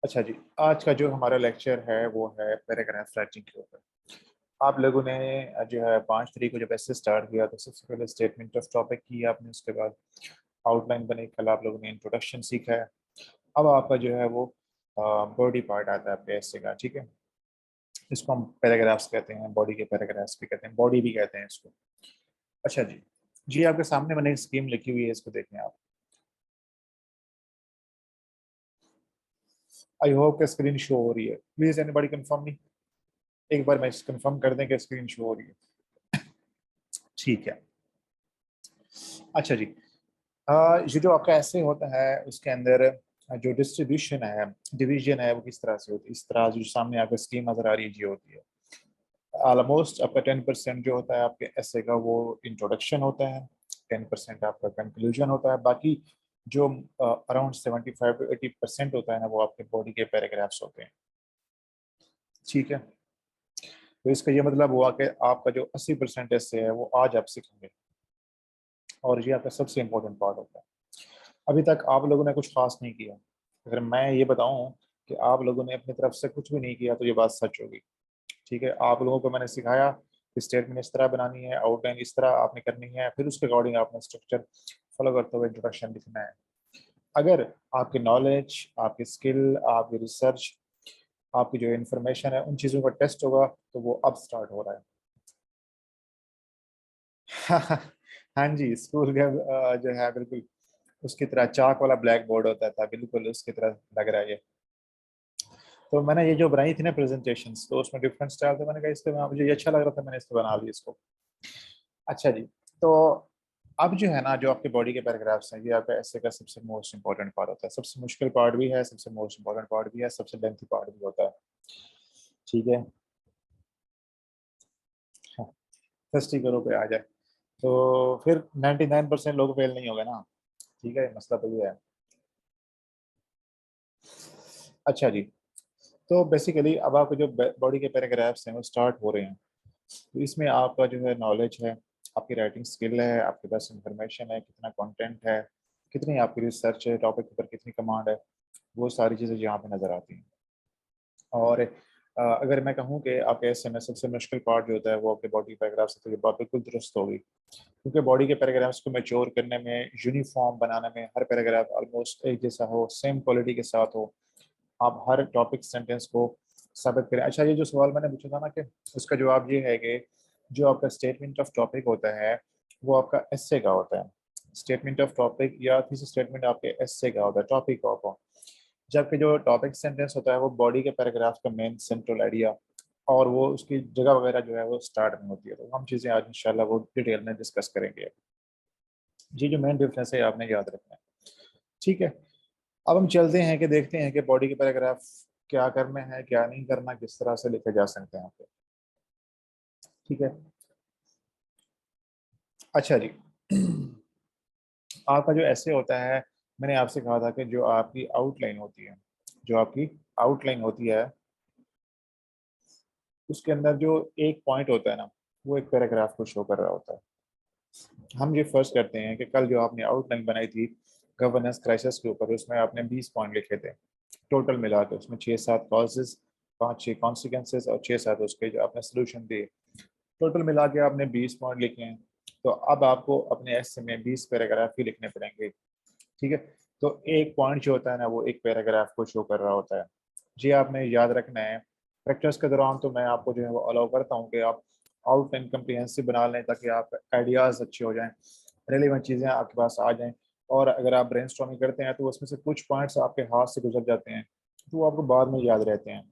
अच्छा जी, आज का जो हमारा लेक्चर है वो है पैराग्राफ राइटिंग के ऊपर। आप लोगों ने जो है 5 तारीख को जब ऐसे स्टार्ट किया तो सबसे पहले स्टेटमेंट ऑफ टॉपिक की आपने, उसके बाद आउटलाइन बनी, कल आप लोगों ने इंट्रोडक्शन सीखा है। अब आपका जो है वो बॉडी पार्ट आता है आपके ऐसे का, ठीक है। इसको हम पैराग्राफ्स कहते हैं, बॉडी के पैराग्राफ्स भी कहते हैं, बॉडी भी कहते हैं इसको। अच्छा जी, जी आपके सामने मैंने एक स्कीम लिखी हुई है, इसको देखें आप। आई होप कि स्क्रीन शो हो रही है। प्लीज एनीबॉडी कंफर्म मी, एक बार मैं कंफर्म कर दें कि स्क्रीन शो हो रही है। ठीक है। अच्छा जी, ये जो आपका ऐसे होता है उसके अंदर जो डिस्ट्रीब्यूशन है, डिवीजन है, वो किस तरह से होती है। इस तरह जो सामने आपको स्कीम नजर आ रही है ये होती है। ऑलमोस्ट आपका 10% जो होता है आपके ऐसे का वो इंट्रोडक्शन होता है, 10% आपका कंक्लूजन होता है, बाकी जो अराउंड 75 to 80% होता है ना वो आपके बॉडी के पैराग्राफ्स होते हैं। ठीक है, तो इसका ये मतलब हुआ कि आपका जो 80% ऐसे है वो आज आप सीखेंगे, और ये आपका सबसे इम्पोर्टेंट पार्ट होता है। अभी तक आप लोगों ने कुछ खास नहीं किया। अगर मैं ये बताऊं कि आप लोगों ने अपनी तरफ से कुछ भी नहीं किया तो ये बात सच होगी। ठीक है, आप लोगों को मैंने सिखाया कि स्टेटमेंट इस तरह बनानी है, आउटलाइन इस तरह आपने करनी है, फिर उसके अकॉर्डिंग आपने स्ट्रक्चर फॉलो करते हुए इंट्रोडक्शन लिखना है। अगर आपकी नॉलेज, आपकी स्किल, आपकी रिसर्च, आपकी जो इन्फॉर्मेशन है, उन चीज़ों का टेस्ट होगा तो वो अब स्टार्ट हो रहा है। हाँ जी, स्कूल का जो है बिल्कुल उसकी तरह चाक वाला ब्लैक बोर्ड होता था, बिल्कुल उसकी तरह लग रहा है ये। तो मैंने ये जो बनाई थी ना प्रेजेंटेशन, तो उसमें डिफरेंट स्टाइल थे, मैंने कहा इस पे मुझे ये अच्छा लग रहा था, मैंने इस पे बना लिया इसको। अच्छा जी, तो अब जो है ना जो आपके बॉडी के पैराग्राफ्स हैं ये आपका ऐसे का सबसे मोस्ट इंपॉर्टेंट पार्ट होता है। सबसे मुश्किल पार्ट भी है, सबसे मोस्ट इंपॉर्टेंट पार्ट भी है, सबसे लेंथी पार्ट भी होता है। ठीक है, फर्स्ट ही करो पे आ जाए तो फिर 99% लोग फेल नहीं हो गए ना। ठीक है, मसला तो ये है। अच्छा जी, तो बेसिकली अब आपके जो बॉडी के पैराग्राफ्स हैं वो स्टार्ट हो रहे हैं। तो इसमें आपका जो है नॉलेज है, आपकी राइटिंग स्किल है, आपके पास इंफॉर्मेशन है, कितना कंटेंट है, कितनी आपकी रिसर्च है, टॉपिक के ऊपर कितनी कमांड है, वो सारी चीज़ें यहाँ पे नज़र आती हैं। और अगर मैं कहूँ कि आपके ऐसे में सबसे मुश्किल पार्ट जो होता है वो आपके बॉडी पैराग्राफ्स है, तो ये बात बिल्कुल दुरुस्त होगी। क्योंकि बॉडी के पैराग्राफ्स को मैच्योर करने में, यूनिफॉर्म बनाने में, हर पैराग्राफ ऑलमोस्ट एक जैसा हो, सेम क्वालिटी के साथ हो, आप हर टॉपिक सेंटेंस को साबित करें। अच्छा, ये जो सवाल मैंने पूछा था ना कि उसका जवाब ये है कि जो आपका स्टेटमेंट ऑफ टॉपिक होता है वो आपका एस्से का होता है। स्टेटमेंट ऑफ टॉपिक या थीसिस स्टेटमेंट आपके एस्से का होता है, टॉपिक का होता है। जबकि जो टॉपिक सेंटेंस होता है वो बॉडी के पैराग्राफ का मेन सेंट्रल आइडिया, और वो उसकी जगह वगैरह जो है वो स्टार्ट में होती है। तो हम चीज़ें आज इंशाल्लाह वो डिटेल में डिस्कस करेंगे। जी, जो मेन डिफरेंस है आपने याद रखना है। ठीक है, अब हम चलते हैं कि देखते हैं कि बॉडी के पैराग्राफ क्या करना है, क्या नहीं करना, किस तरह से लिखे जा सकते हैं आपके। ठीक है, अच्छा जी। आपका जो ऐसे होता है, मैंने आपसे कहा था कि जो आपकी आउटलाइन होती है, जो आपकी आउटलाइन होती है उसके अंदर जो एक पॉइंट होता है ना वो एक पैराग्राफ को शो कर रहा होता है। हम ये फर्स्ट करते हैं कि कल जो आपने आउटलाइन बनाई थी गवर्नेंस क्राइसिस के ऊपर, उसमें आपने 20 पॉइंट लिखे थे टोटल मिला के। उसमें 6-7 कॉजेज, 5-6 कॉन्सिक्वेंसेज और 6-7 उसके जो आपने सोल्यूशन दिए। टोटल मिला के आपने 20 पॉइंट लिखे हैं। तो अब आपको अपने एस्से में 20 पैराग्राफ ही लिखने पड़ेंगे। ठीक है, तो एक पॉइंट जो होता है ना वो एक पैराग्राफ को शो कर रहा होता है। जी आपने याद रखना है। प्रैक्टिस के दौरान तो मैं आपको जो है वो अलाउ करता हूँ कि आप आउटलाइन कम्प्रीहेंसिव बना लें ताकि आप आइडियाज़ अच्छे हो जाएं, रेलिवेंट चीज़ें आपके पास आ जाएं। और अगर आप ब्रेनस्टॉर्मिंग करते हैं तो उसमें से कुछ पॉइंट्स आपके हाथ से गुजर जाते हैं तो वो आपको बाद में याद रहते हैं।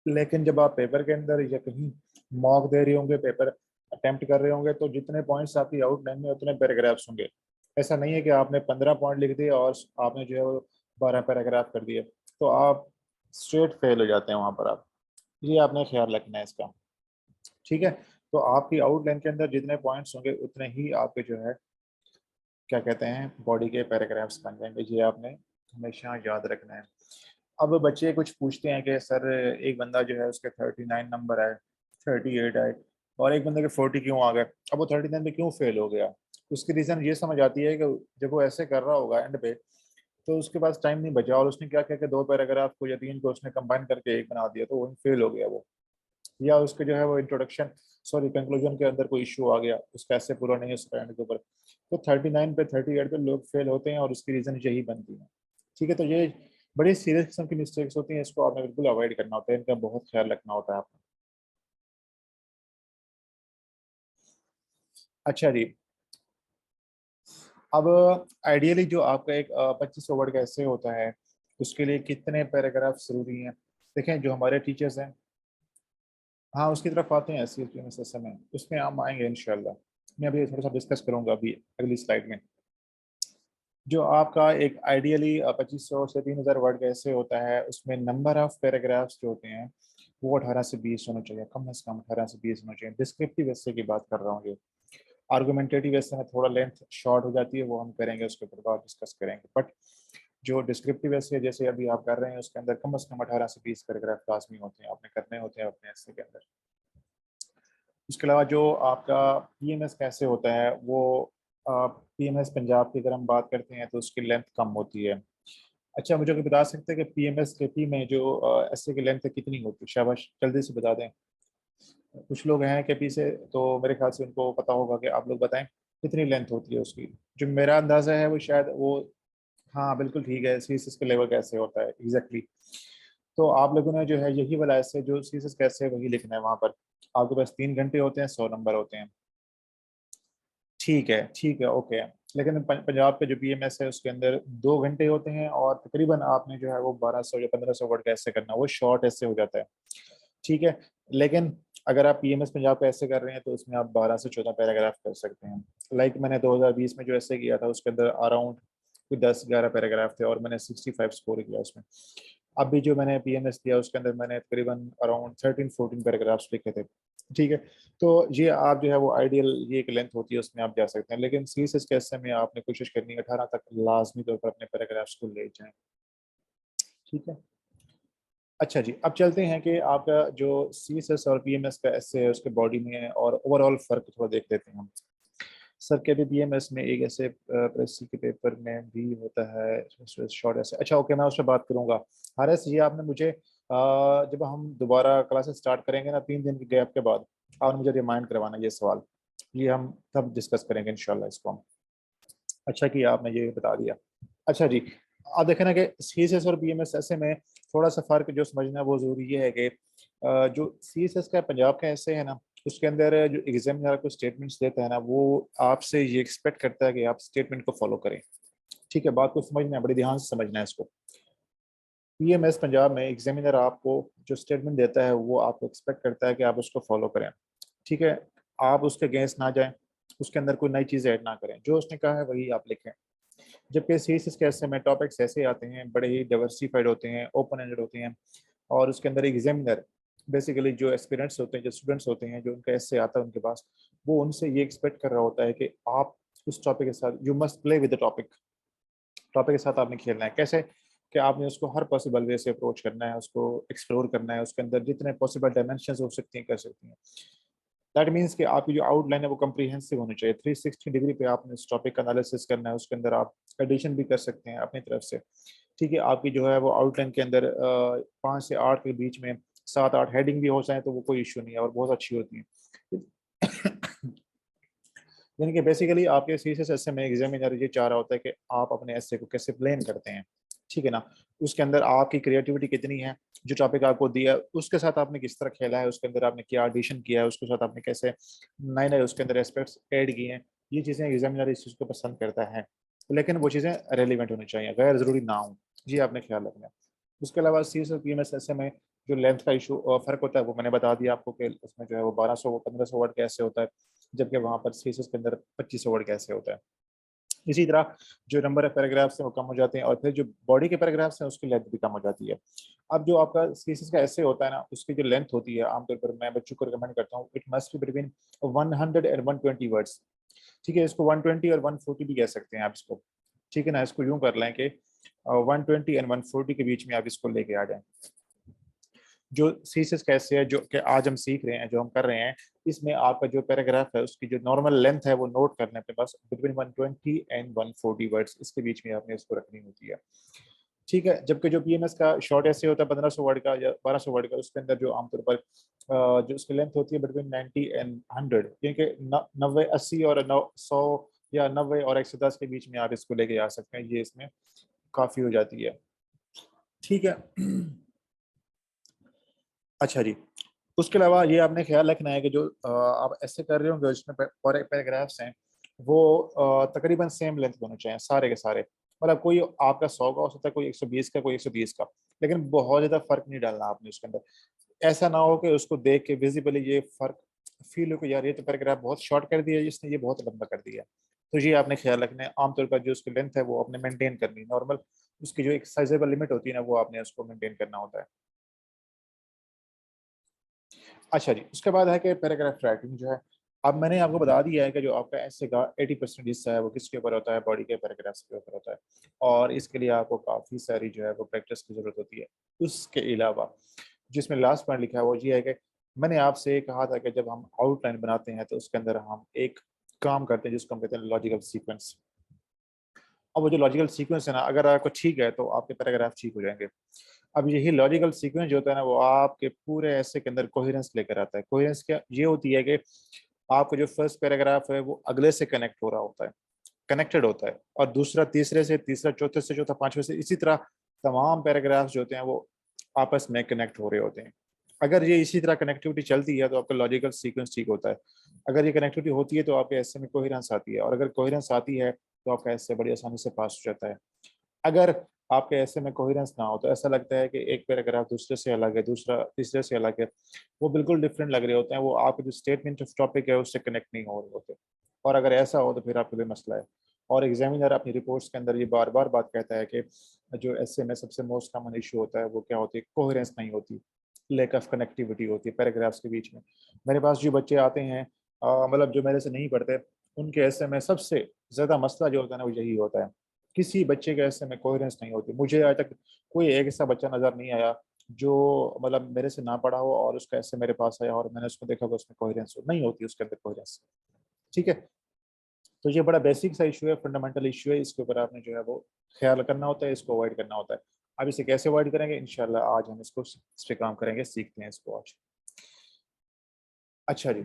लेकिन जब आप पेपर के अंदर या कहीं मॉक दे रहे होंगे, पेपर अटेम्प्ट कर रहे होंगे, तो जितने पॉइंट्स आपकी आउटलाइन में उतने पैराग्राफ्स होंगे। ऐसा नहीं है कि आपने 15 पॉइंट लिख दिए और आपने जो है वो 12 पैराग्राफ कर दिए, तो आप स्ट्रेट फेल हो जाते हैं वहाँ पर आप। ये आपने ख्याल रखना है इसका। ठीक है, तो आपकी आउटलाइन के अंदर जितने पॉइंट्स होंगे उतने ही आपके जो है क्या कहते हैं बॉडी के पैराग्राफ्स बन जाएंगे। ये आपने हमेशा याद रखना है। अब बच्चे कुछ पूछते हैं कि सर एक बंदा जो है उसके 39 नंबर आए, 38 आए, और एक बंदे के 40 क्यों आ गए, अब वो 39 पे क्यों फेल हो गया। उसकी रीज़न ये समझ आती है कि जब वो ऐसे कर रहा होगा एंड पे तो उसके पास टाइम नहीं बचा और उसने क्या किया कि 2 पैराग्राफ को या 3 को उसने कंबाइन करके एक बना दिया, तो वही फेल हो गया वो। या उसके जो है वो इंट्रोडक्शन, सॉरी, कंक्लूजन के अंदर कोई इशू आ गया, उसका ऐसे पूरा नहीं है उसका एंड के ऊपर। तो 39 पे 38 पे लोग फेल होते हैं और उसकी रीजन यही बनती है। ठीक है, तो ये बड़ी सीरियस किस्म की मिस्टेक्स होती हैं, इसको आपने बिल्कुल अवॉइड करना होता है, इनका बहुत ख्याल रखना होता है आपको। अच्छा जी, अब आइडियली जो आपका एक 2500 वर्ड का ऐसे होता है, उसके लिए कितने पैराग्राफ जरूरी हैं? देखें, जो हमारे टीचर्स हैं, हाँ उसकी तरफ आते हैं, एस सी एस में समय उसमें हम आएंगे इंशाल्लाह। मैं अभी थोड़ा सा डिस्कस करूंगा अभी अगली स्लाइड में। जो आपका एक आइडियली 2500 से 3000 वर्ड का ऐसे होता है, उसमें नंबर ऑफ पैराग्राफ्स जो होते हैं वो 18 से 20 होना चाहिए, कम से कम 18 से 20 होना चाहिए। डिस्क्रिप्टिव ऐसे की बात कर रहा हूँ ये। आर्गुमेंटेटिव ऐसे में थोड़ा लेंथ शॉर्ट हो जाती है, वो हम करेंगे, उसके ऊपर बाद डिस्कस करेंगे। बट जो डिस्क्रिप्टिव ऐसे जैसे अभी आप कर रहे हैं, उसके अंदर कम से कम 18 से 20 पैराग्राफ लाजमी होते हैं, आपने करने होते हैं अपने ऐसे के अंदर। उसके अलावा जो आपका पीएमएस कैसे होता है, वो पीएमएस पंजाब की अगर हम बात करते हैं तो उसकी लेंथ कम होती है। अच्छा, मुझे कोई बता सकते हैं कि पीएमएस के पी में जो एसए की लेंथ कितनी होती है? शाबाश, जल्दी से बता दें। कुछ लोग हैं के पी से, तो मेरे ख्याल से उनको पता होगा, कि आप लोग बताएं कितनी लेंथ होती है उसकी। जो मेरा अंदाजा है वो शायद वो, हाँ बिल्कुल ठीक है, सीएसएस के लेवल कैसे होता है एग्जैक्टली। तो आप लोगों ने जो है यही वाला ऐसे जो सीएसएस कैसे है वही लिखना है वहां पर। आपके पास 3 घंटे होते हैं, 100 नंबर होते हैं। ठीक है, ठीक है, ओके। लेकिन पंजाब के जो पीएमएस है उसके अंदर 2 घंटे होते हैं, और तकरीबन आपने जो है वो 1200 या 1500 वर्ड का ऐसे करना, वो शॉर्ट ऐसे हो जाता है। ठीक है, लेकिन अगर आप पीएमएस पंजाब का ऐसे कर रहे हैं तो उसमें आप 12 से 14 पैराग्राफ कर सकते हैं। लाइक मैंने 2020 में जो ऐसे किया था उसके अंदर अराउंड कोई 10-11 पैराग्राफ थे और मैंने 65 स्कोर किया उसमें। अभी जो मैंने पीएमएस दिया उसके अंदर मैंने तकरीबन अराउंड 13-14 पैराग्राफ्स लिखे थे। ठीक है, तो ये आप जो है वो आइडियल, ये एक लेंथ होती है, उसमें आप जा सकते हैं। लेकिन सीएसएस के ऐसे में आपने कोशिश करनी है 18 तक लाजमी तौर पर अपने पैराग्राफ्स को ले जाएं। ठीक है। अच्छा जी, अब चलते हैं कि आपका जो सीएसएस और पीएमएस का ऐसे है उसके बॉडी में और ओवरऑल फर्क थोड़ा देख लेते हैं हम। सर के भी पीएमएस में एक ऐसे प्रेसी के पेपर में भी होता है शॉर्ट ऐसे। अच्छा ओके, मैं उस पर बात करूंगा। हारिस, ये आपने मुझे जब हम दोबारा क्लासेस स्टार्ट करेंगे ना 3 दिन के गैप के बाद, आपने मुझे रिमाइंड करवाना ये सवाल। ये हम तब डिस्कस करेंगे इंशाल्लाह इसको हम। अच्छा कि आपने ये बता दिया। अच्छा जी, आप देखें ना कि सीएसएस और पीएमएस ऐसे में थोड़ा सा फर्क जो समझना है वो जरूरी ये है कि जो सीएसएस का पंजाब का ऐसे है ना, उसके अंदर जो एग्जामिनर आपको स्टेटमेंट्स देता है ना, वो आपसे ये एक्सपेक्ट करता है कि आप स्टेटमेंट को फॉलो करें। ठीक है, बात को समझना है, बड़े ध्यान से समझना है इसको। पीएमएस पंजाब में एग्जामिनर आपको जो स्टेटमेंट देता है वो आपको एक्सपेक्ट करता है कि आप उसको फॉलो करें। ठीक है, आप उसके अगेंस्ट ना जाएं, उसके अंदर कोई नई चीज़ ऐड ना करें, जो उसने कहा है वही आप लिखें। जबकि सीएसएस के ऐसे में टॉपिक्स ऐसे आते हैं, बड़े ही डाइवर्सिफाइड होते हैं, ओपन एंडेड होते हैं, और उसके अंदर एग्जामिनर बेसिकली जो एस्पिरेंट्स होते हैं, जो स्टूडेंट्स होते हैं, जो उनका ऐसे आता है उनके पास, वो उनसे ये एक्सपेक्ट कर रहा होता है कि आप उस टॉपिक के साथ you must play with the topic. Topic के साथ आपने खेलना है कैसे, कि आपने उसको हर पॉसिबल वे से अप्रोच करना है, उसको एक्सप्लोर करना है, उसके अंदर जितने पॉसिबल डायमेंशन हो सकती हैं कर सकती हैं। दैट मीन्स कि आपकी जो आउटलाइन है वो कम्प्रीहेंसिव होनी चाहिए, 360 डिग्री पे आपने उस टॉपिक का एनालिसिस करना है, उसके अंदर आप एडिशन भी कर सकते हैं अपनी तरफ से। ठीक है, आपकी जो है वो आउटलाइन के अंदर 5 से 8 के बीच में 7-8 हेडिंग भी हो जाए तो वो कोई इशू नहीं है और बहुत अच्छी होती है। यानी कि बेसिकली आपके सीएसएस एसए में एग्जामिनर ये चाह रहा होता है कि आप अपने एसए को कैसे प्लान करते हैं। ठीक है ना, उसके अंदर आपकी क्रिएटिविटी कितनी है, जो टॉपिक आपको दिया है उसके साथ आपने किस तरह खेला है, उसके अंदर आपने क्या एडिशन किया है, उसके साथ आपने कैसे नए नए उसके अंदर एस्पेक्ट्स ऐड किए हैं। ये चीज़ें एग्जामिनर इस चीज़ को पसंद करता है, लेकिन वो चीज़ें रेलिवेंट होनी चाहिए, गैर जरूरी ना हो। जी आपने ख्याल रखना है। उसके अलावा C S P M S S में जो लेंथ का इशू फर्क होता है वो मैंने बता दिया आपको, कि उसमें जो है वो 1200-1500 वर्ड कैसे होता है, जबकि वहाँ पर सी एस एस के अंदर 2500 वर्ड कैसे होता है। इसी तरह जो नंबर ऑफ पैराग्राफ्स हैं वो कम हो जाते हैं, और फिर जो बॉडी के पैराग्राफ्स हैं उसकी लेंथ भी कम हो जाती है। अब जो आपका सीएसएस का ऐसे होता है ना, उसकी जो लेंथ होती है आमतौर पर मैं बच्चों को रिकमेंड करता हूँ, it must be between 100 and 120 words. ठीक है, इसको 120 और 140 भी कह सकते हैं आप इसको। ठीक है ना, इसको यूं कर लें कि 120 एंड 140 के बीच में आप इसको लेके आ जाएं। जो सीसेस कैसे है जो कि आज हम सीख रहे हैं, जो हम कर रहे हैं, इसमें आपका जो पैराग्राफ है उसकी जो नॉर्मल लेंथ है वो नोट करने पे बस बिटवीन 120 एंड 140 वर्ड्स, इसके बीच में आपने इसको रखनी होती है। ठीक है, जबकि जो पीएमएस का शॉर्ट ऐसे होता है 1500 वर्ड का या 1200 वर्ड का, उसके अंदर जो आमतौर पर जो उसकी लेंथ होती है बिटवीन 90 एंड 100, क्योंकि 90 80 और 100 या 90 और 110 के बीच में आप इसको लेके आ सकते हैं, ये इसमें काफ़ी हो जाती है। ठीक है। अच्छा जी, उसके अलावा ये आपने ख्याल रखना है कि जो आप ऐसे कर रहे होंगे जिसमें पैराग्राफ्स हैं वो तकरीबन सेम लेंथ होने चाहिए सारे के सारे। मतलब कोई आपका 100 का हो सकता है, कोई 120 का, कोई 130 का, लेकिन बहुत ज़्यादा फर्क नहीं डालना आपने उसके अंदर। ऐसा ना हो कि उसको देख के विजिबली ये फर्क फील हो कि यार ये तो पैराग्राफ बहुत शॉर्ट कर दिया, इसने ये बहुत लंबा कर दिया। तो ये आपने ख्याल रखना है। आमतौर पर जो उसकी लेंथ है वो आपने मेंटेन करनी है नॉर्मल, उसकी जो एक साइजेबल लिमिट होती है ना वो आपने उसको मेंटेन करना होता है। अच्छा जी, उसके बाद है कि पैराग्राफ राइटिंग जो है, अब मैंने आपको बता दिया है कि जो आपका ऐसे का 80% हिस्सा है वो किसके ऊपर होता है, बॉडी के पैराग्राफ्स के ऊपर होता है, और इसके लिए आपको काफ़ी सारी जो है वो प्रैक्टिस की ज़रूरत होती है। उसके अलावा जिसमें लास्ट पॉइंट लिखा है वो ये है कि मैंने आपसे कहा था कि जब हम आउटलाइन बनाते हैं तो उसके अंदर हम एक काम करते हैं जिसको हम कहते हैं लॉजिकल सीक्वेंस। अब वो जो लॉजिकल सीक्वेंस है ना, अगर आपको ठीक है तो आपके पैराग्राफ ठीक हो जाएंगे। अब यही लॉजिकल सीक्वेंस जो होता है ना वो आपके पूरे ऐसे के अंदर कोहेरेंस लेकर आता है। कोहेरेंस क्या ये होती है कि आपका जो फर्स्ट पैराग्राफ है वो अगले से कनेक्ट हो रहा होता है, कनेक्टेड होता है, और दूसरा तीसरे से, तीसरा चौथे से, चौथा पांचवे से, इसी तरह तमाम पैराग्राफ्स जो होते हैं वो आपस में कनेक्ट हो रहे होते हैं। अगर ये इसी तरह कनेक्टिविटी चलती है तो आपका लॉजिकल सीक्वेंस ठीक होता है। अगर ये कनेक्टिविटी होती है तो आपके ऐसे में कोहेरेंस आती है, और अगर कोहेरेंस आती है तो आपका ऐसे बड़ी आसानी से पास हो जाता है। अगर आपके ऐसे में कोहेरेंस ना हो तो ऐसा लगता है कि एक पैराग्राफ दूसरे से अलग है, दूसरा तीसरे से अलग है, वो बिल्कुल डिफरेंट लग रहे होते हैं, वो आपके जो स्टेटमेंट ऑफ टॉपिक है उससे कनेक्ट नहीं हो रहे होते। और अगर ऐसा हो तो फिर आपके लिए मसला है। और एग्जामिनर अपनी रिपोर्ट्स के अंदर ये बार बार बात कहता है कि जो ऐसे में सबसे मोस्ट कॉमन इशू होता है वो क्या होती है, कोहेरेंस नहीं होती, लैक ऑफ कनेक्टिविटी होती है पैराग्राफ्स के बीच में। मेरे पास जो बच्चे आते हैं मतलब जो मेरे से नहीं पढ़ते, उनके ऐसे में सबसे ज़्यादा मसला जो होता है ना वो यही होता है, किसी बच्चे के ऐसे में कोहेरेंस नहीं होती। मुझे आज तक कोई एक ऐसा बच्चा नज़र नहीं आया जो मतलब मेरे से ना पढ़ा हो और उसका ऐसे मेरे पास आया और मैंने उसको देखा कि उसमें कोहेरेंस हो, नहीं होती उसके अंदर कोहेरेंस। ठीक है, तो ये बड़ा बेसिक सा इशू है, फंडामेंटल इशू है, इसके ऊपर आपने जो है वो ख्याल करना होता है, इसको अवॉइड करना होता है। अब इसे कैसे अवॉइड करेंगे, इंशाल्लाह आज हम इसको इस पे काम करेंगे, सीखते हैं इसको आज। अच्छा जी,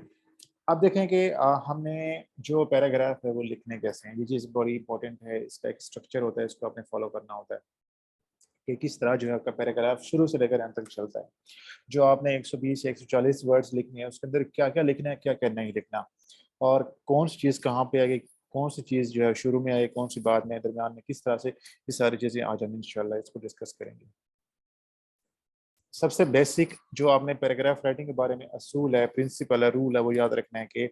अब देखें कि हमने जो पैराग्राफ है वो लिखने कैसे हैं, ये चीज़ बड़ी इंपॉर्टेंट है। इसका एक स्ट्रक्चर होता है, इसको आपने फॉलो करना होता है कि किस तरह जो है आपका पैराग्राफ शुरू से लेकर अंत तक चलता है। जो आपने 120 या 140 वर्ड्स लिखने हैं उसके अंदर क्या क्या लिखना है, क्या क्या नहीं लिखना, और कौन सी चीज़ कहाँ पे आएगी, कौन सी चीज़ जो है शुरू में आए, कौन सी बाद में, दरमियान में, किस तरह से, ये सारी चीज़ें आज हम इंशाल्लाह इसको डिस्कस करेंगे। सबसे बेसिक जो आपने पैराग्राफ राइटिंग के बारे में असूल है, प्रिंसिपल है, रूल है, वो याद रखना है कि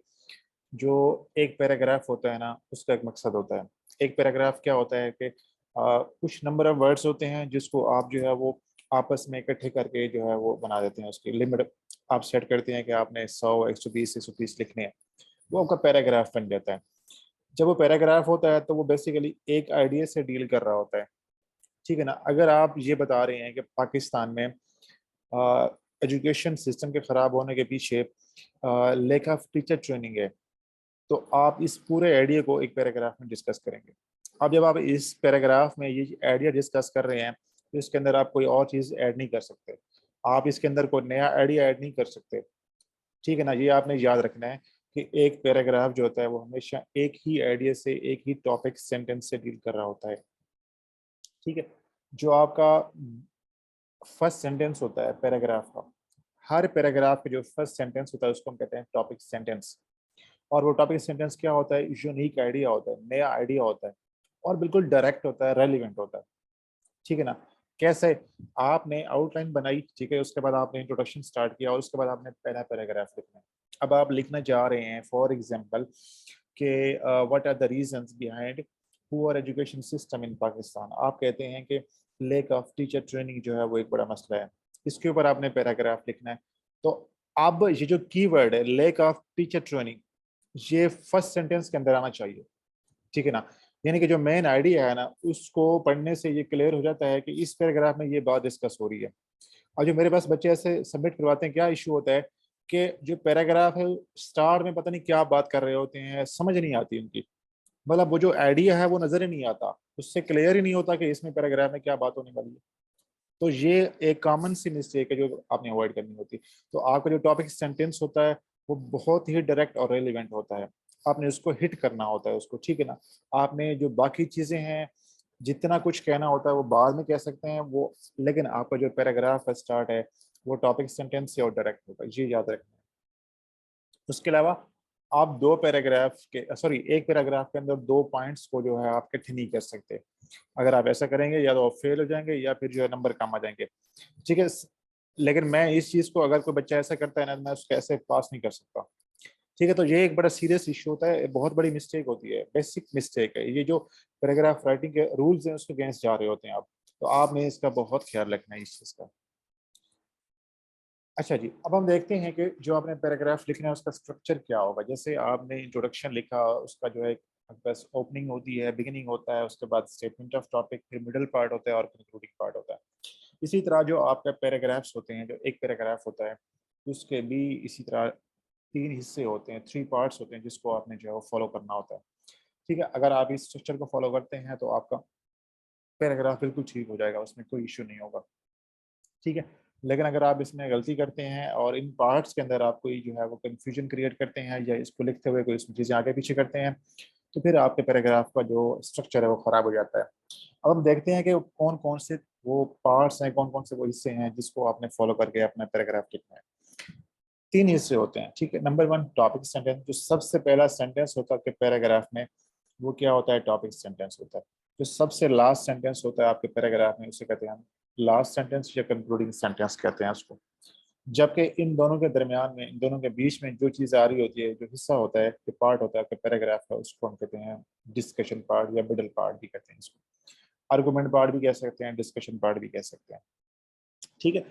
जो एक पैराग्राफ होता है ना उसका एक मकसद होता है। एक पैराग्राफ क्या होता है कि कुछ नंबर ऑफ वर्ड्स होते हैं जिसको आप जो है वो आपस में इकट्ठे करके जो है वो बना देते हैं, उसकी लिमिट आप सेट करते हैं कि आपने 100, 120, 130 लिखने हैं, वो आपका पैराग्राफ बन जाता है। जब वो पैराग्राफ होता है तो वो बेसिकली एक आइडिया से डील कर रहा होता है। ठीक है ना, अगर आप ये बता रहे हैं कि पाकिस्तान में एजुकेशन सिस्टम के ख़राब होने के पीछे लैक ऑफ टीचर ट्रेनिंग है, तो आप इस पूरे आइडिया को एक पैराग्राफ में डिस्कस करेंगे। अब जब आप इस पैराग्राफ में ये आइडिया डिस्कस कर रहे हैं तो इसके अंदर आप कोई और चीज़ ऐड नहीं कर सकते, आप इसके अंदर कोई नया आइडिया ऐड नहीं कर सकते। ठीक है ना, ये आपने याद रखना है कि एक पैराग्राफ जो होता है वो हमेशा एक ही आइडिया से, एक ही टॉपिक सेंटेंस से डील कर रहा होता है। ठीक है, जो आपका फर्स्ट सेंटेंस होता है पैराग्राफ का, हर पैराग्राफ का जो फर्स्ट सेंटेंस होता है उसको हम कहते हैं टॉपिक सेंटेंस। और वो टॉपिक सेंटेंस क्या होता है, यूनिक आइडिया होता है, नया आइडिया होता है, और बिल्कुल डायरेक्ट होता है, रेलिवेंट होता है। ठीक है ना, कैसे आपने आउटलाइन बनाई, ठीक है, उसके बाद आपने इंट्रोडक्शन स्टार्ट किया और उसके बाद आपने पहला पैराग्राफ लिखना है। अब आप लिखना चाह रहे हैं फॉर एग्जांपल कि what are the reasons behind poor education system in Pakistan. आप कहते हैं कि लेक ऑफ टीचर ट्रेनिंग जो है वो एक बड़ा मसला है, इसके ऊपर आपने पैराग्राफ लिखना है। तो अब ये जो कीवर्ड है लेक ऑफ टीचर ट्रेनिंग, ये फर्स्ट सेंटेंस के अंदर आना चाहिए। ठीक है ना, यानी कि जो मेन आइडिया है ना उसको पढ़ने से ये क्लियर हो जाता है कि इस पैराग्राफ में ये बात डिस्कस हो रही है। और जो मेरे पास बच्चे ऐसे सबमिट करवाते हैं, क्या इशू होता है कि जो पैराग्राफ है स्टार्ट में पता नहीं क्या बात कर रहे होते हैं, समझ नहीं आती उनकी, मतलब वो जो आइडिया है वो नजर ही नहीं आता, उससे क्लियर ही नहीं होता कि इसमें पैराग्राफ में क्या बात होने वाली है। तो ये एक कॉमन सी मिस्टेक है जो आपने अवॉइड करनी होती है। तो आपका जो टॉपिक सेंटेंस होता है वो बहुत ही डायरेक्ट और रेलिवेंट होता है, आपने उसको हिट करना होता है उसको, ठीक है ना। आपने जो बाकी चीजें हैं, जितना कुछ कहना होता है वो बाद में कह सकते हैं वो, लेकिन आपका जो पैराग्राफ का स्टार्ट है वो टॉपिक सेंटेंस से और डायरेक्ट होगा, ये याद रखना है। उसके अलावा आप दो पैराग्राफ के सॉरी एक पैराग्राफ के अंदर दो पॉइंट्स को जो है आप इकट्ठे नहीं कर सकते। अगर आप ऐसा करेंगे या तो आप फेल हो जाएंगे या फिर जो है नंबर कम आ जाएंगे, ठीक है। लेकिन मैं इस चीज को, अगर कोई बच्चा ऐसा करता है ना, मैं उसको ऐसे पास नहीं कर सकता, ठीक है। तो ये एक बड़ा सीरियस इशू होता है, बहुत बड़ी मिस्टेक होती है, बेसिक मिस्टेक है ये, जो पैराग्राफ राइटिंग के रूल्स हैं उसके अगेंस्ट जा रहे होते हैं आप। तो आपने इसका बहुत ख्याल रखना है इस चीज का। अच्छा जी, अब हम देखते हैं कि जो आपने पैराग्राफ लिखना है उसका स्ट्रक्चर क्या होगा। जैसे आपने इंट्रोडक्शन लिखा, उसका जो है बस ओपनिंग होती है, बिगिनिंग होता है, उसके बाद स्टेटमेंट ऑफ टॉपिक, फिर मिडल पार्ट होता है और कंक्लूडिंग पार्ट होता है। इसी तरह जो आपका पैराग्राफ्स होते हैं, जो एक पैराग्राफ होता है उसके भी इसी तरह तीन हिस्से होते हैं, थ्री पार्ट्स होते हैं, जिसको आपने जो है वो फॉलो करना होता है, ठीक है। अगर आप इस स्ट्रक्चर को फॉलो करते हैं तो आपका पैराग्राफ बिल्कुल ठीक हो जाएगा, उसमें कोई इशू नहीं होगा, ठीक है। लेकिन अगर आप इसमें गलती करते हैं और इन पार्ट्स के अंदर आप कोई जो है वो कंफ्यूजन क्रिएट करते हैं या इसको लिखते हुए कोई इसमें चीज़ें आगे पीछे करते हैं, तो फिर आपके पैराग्राफ का जो स्ट्रक्चर है वो खराब हो जाता है। अब हम देखते हैं कि कौन कौन से वो पार्ट्स हैं, कौन कौन से वो हिस्से हैं जिसको आपने फॉलो करके अपना पैराग्राफ लिखना है। तीन हिस्से होते हैं, ठीक है। नंबर वन, टॉपिक सेंटेंस, जो सबसे पहला सेंटेंस होता है आपके पैराग्राफ में, वो क्या होता है, टॉपिक सेंटेंस होता है। जो सबसे लास्ट सेंटेंस होता है आपके पैराग्राफ में, उसे कहते हैं हम लास्ट सेंटेंस या कंक्लूडिंग सेंटेंस कहते हैं उसको। जबकि इन दोनों के दरमियान में, इन दोनों के बीच में जो चीज़ आ रही होती है, जो हिस्सा होता है, जो पार्ट होता है आपके पैराग्राफ का, उसको हम कहते हैं डिस्कशन पार्ट या मिडल पार्ट भी कहते हैं इसको। आर्गुमेंट पार्ट भी कह सकते हैं, डिस्कशन पार्ट भी कह सकते हैं, ठीक है।